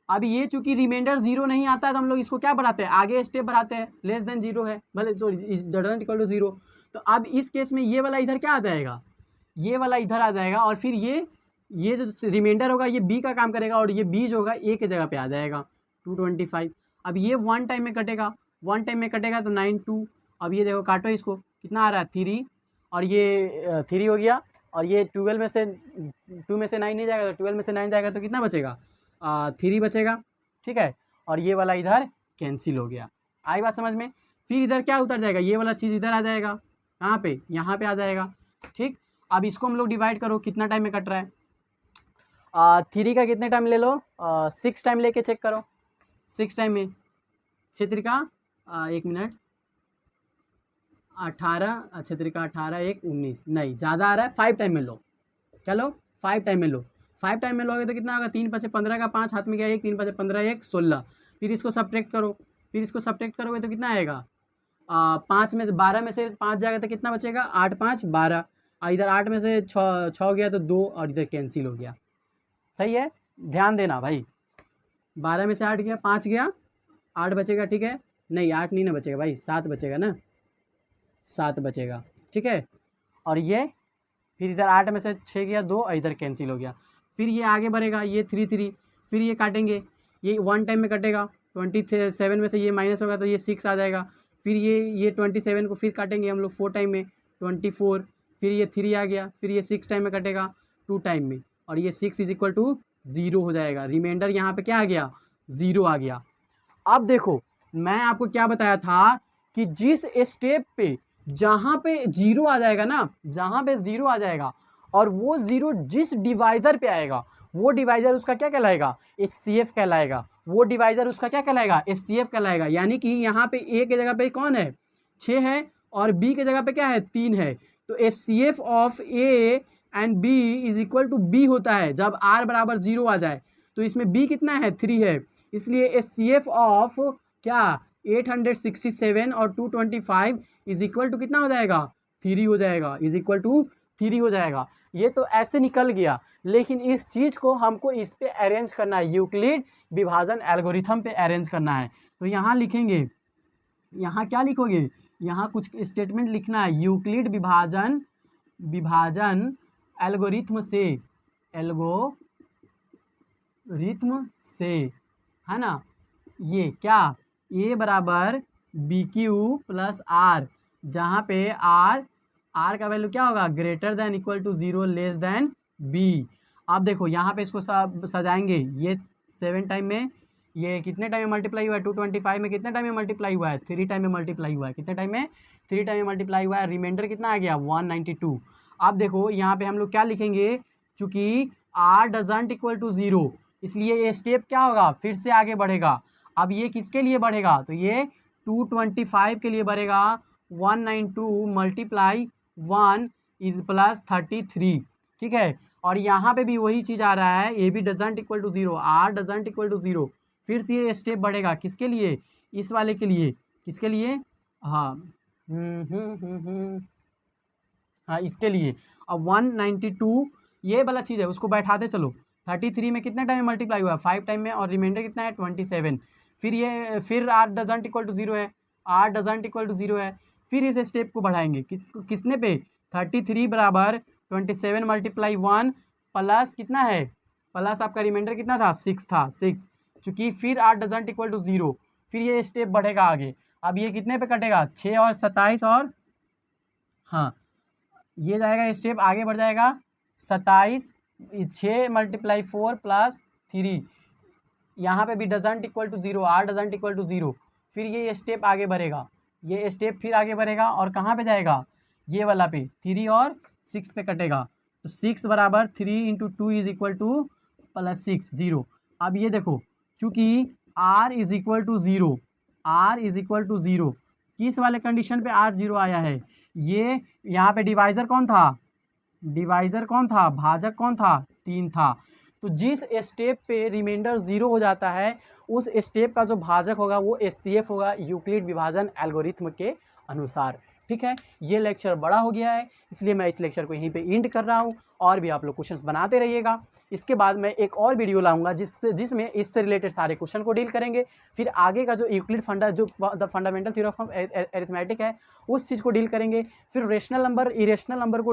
अब ये चूंकि रिमाइंडर 0 नहीं आता है तो हम लोग इसको क्या बढ़ाते हैं, आगे स्टेप बढ़ाते हैं, लेस देन 0 है, भले सॉरी डजंट इक्वल टू 0, तो अब इस केस में ये वाला इधर क्या आ जाएगा, ये वाला इधर आ जाएगा, और फिर ये जो रिमाइंडर होगा ये B का काम करेगा और ये B जो होगा A के जगह पे आ जाएगा 225। अब ये 1 टाइम में कटेगा, 1 टाइम में कटेगा तो 92, अब ये देखो काटो इसको, कितना आ रहा है 3, और ये 3 हो गया, और ये 12 में से 2 में से 9 नहीं जाएगा तो 12 में से 9 जाएगा तो कितना बचेगा, 3 बचेगा, ठीक है, और ये वाला इधर कैंसिल हो गया, आई बात समझ में। फिर इधर क्या उतर जाएगा, ये वाला चीज़ इधर आ जाएगा, कहाँ पे, यहाँ पे आ जाएगा, ठीक। अब इसको हम लोग डिवाइड करो, कितना टाइम में कट रहा है, 3 का कितने टाइम ले लो, 6 टाइम लेके चेक करो, 6 टाइम में 6 त्रिका 1 मिनट 18, 6 त्रिका 18 1 19, नहीं ज़्यादा आ रहा है, 5 टाइम में लो, चलो 5 टाइम में लो, 5 टाइम में लोगे तो कितना होगा, 3 5 15 का 5 हाथ में गया 1, 3 5 15 1 16, फिर इसको सब्ट्रैक्ट करो, फिर इसको सब्ट्रैक्ट करोगे तो कितना आएगा, 5 में से 12 में से 5 जाएगा तो कितना बचेगा, 8 5 12, इधर 8 में से 6 गया तो 2 और इधर कैंसिल हो गया। सही है, ध्यान देना भाई। 12 में से 8 गया, 5 गया, 8 बचेगा, ठीक है। नहीं 8 नहीं ना बचेगा भाई, 7 बचेगा ना, 7 बचेगा, ठीक है। और ये फिर इधर 8 में से 6 गया 2 और इधर कैंसिल हो गया। फिर ये आगे बढ़ेगा, ये 3 3, फिर ये काटेंगे, ये 1 टाइम में कटेगा, 27 में से ये माइनस होगा तो ये 6 आ जाएगा। फिर ये 27 को फिर काटेंगे हम लोग 4 टाइम में, 24, फिर ये 3 आ गया, फिर ये 6 टाइम में कटेगा 2 टाइम में, और ये 6 इज इक्वल टू 0 हो जाएगा। रिमाइंडर यहाँ पे क्या आ गया, 0 आ गया। अब देखो मैं आपको क्या बताया था कि जिस स्टेप पे जहाँ पे 0 आ जाएगा ना, जहाँ पे 0 आ जाएगा और वो 0 जिस डिवाइज़र पे आएगा वो डिवाइज़र उसका क्या कहलाएगा, HCF कहलाएगा। वो डिवाइज़र उसका क्या कहलाएगा, HCF कहलाएगा। यानी कि यहाँ पे A के जगह पे कौन है, 6 है, और B के जगह पे क्या है, 3 है। तो HCF of A and B is equal to B होता है जब R बराबर 0 आ जाए। तो इसमें B कितना है, 3 है, इसलिए HCF ऑफ क्या 867 और 225 इज इक्वल टू कितना हो जाएगा, 3 हो जाएगा, इज इक्वल टू 3 हो जाएगा। ये तो ऐसे निकल गया, लेकिन इस चीज़ को हमको इस पे अरेंज करना है, यूक्लिड विभाजन एल्गोरिथम पे अरेंज करना है। तो यहाँ लिखेंगे, यहाँ क्या लिखोगे, यहाँ कुछ स्टेटमेंट लिखना है, यूक्लिड विभाजन एल्गोरिथम से, है ना। ये क्या, A बराबर BQ प्लस R, जहाँ पे R का वैल्यू क्या होगा, greater than equal to 0 less than B। अब देखो यहाँ पे इसको सब सजाएंगे, ये 7 टाइम में, ये कितने टाइम में मल्टीप्लाई हुआ है, 225 में कितने टाइम में मल्टीप्लाई हुआ है, 3 टाइम में मल्टीप्लाई हुआ है, कितने टाइम में, 3 टाइम में मल्टीप्लाई हुआ है। रिमाइंडर कितना आ गया, 192। अब देखो यहाँ पे हम लोग क्या लिखेंगे, चूँकि R डजंट इक्वल टू 0, इसलिए ये स्टेप क्या होगा, फिर से आगे बढ़ेगा। अब ये किसके लिए बढ़ेगा, तो ये 225 के लिए बढ़ेगा, 192 मल्टीप्लाई 1 इज प्लस 33, ठीक है। और यहाँ पे भी वही चीज़ आ रहा है, A B doesn't equal to 0, R doesn't equal to 0, फिर से ये स्टेप बढ़ेगा, किसके लिए, इस वाले के लिए, किसके लिए, हाँ हाँ इसके लिए। अब 192 ये वाला चीज़ है, उसको बैठाते चलो, 33 में कितने टाइम में मल्टीप्लाई हुआ है, 5 टाइम में, और रिमाइंडर कितना है, 27। फिर R डजंट इक्वल टू 0 है, R डजंट इक्वल टू 0 है, फिर इस स्टेप को बढ़ाएंगे किसने पे, 33 बराबर 27 मल्टीप्लाई 1 प्लस कितना है, प्लस आपका रिमाइंडर कितना था, 6 था, 6, चूँकि फिर R डजंट इक्वल टू 0, फिर ये स्टेप बढ़ेगा आगे। अब ये कितने पे कटेगा, 6 और 27 और हाँ ये जाएगा, स्टेप आगे बढ़ जाएगा, 27, 6 मल्टीप्लाई 4 प्लस 3, यहाँ पे भी doesn't equal to 0, R doesn't equal to 0, फिर ये स्टेप आगे बढ़ेगा, ये स्टेप फिर आगे बढ़ेगा और कहाँ पे जाएगा, ये वाला पे 3 और 6 पे कटेगा। तो 6 बराबर 3 into 2 is equal to plus 6, 0। अब ये देखो, चूँकि R is equal to 0, R is equal to 0, किस वाले कंडीशन पे R 0 आया है, ये यहाँ पे डिवाइज़र कौन था, भाजक कौन था, 3 था। तो जिस स्टेप पे रिमाइंडर 0 हो जाता है, उस स्टेप का जो भाजक होगा वो HCF होगा, यूक्लिड विभाजन एल्गोरिथम के अनुसार, ठीक है। ये लेक्चर बड़ा हो गया है, इसलिए मैं इस लेक्चर को यहीं पे एंड कर रहा हूँ, और भी आप लोग क्वेश्चंस बनाते रहिएगा। इसके बाद मैं एक और वीडियो लाऊंगा जिसमें इससे रिलेटेड सारे क्वेश्चन को डील करेंगे। फिर आगे का जो Euclid the fundamental theorem of arithmetic है, उस चीज़ को डील करेंगे। फिर रेशनल नंबर, इरेशनल नंबर को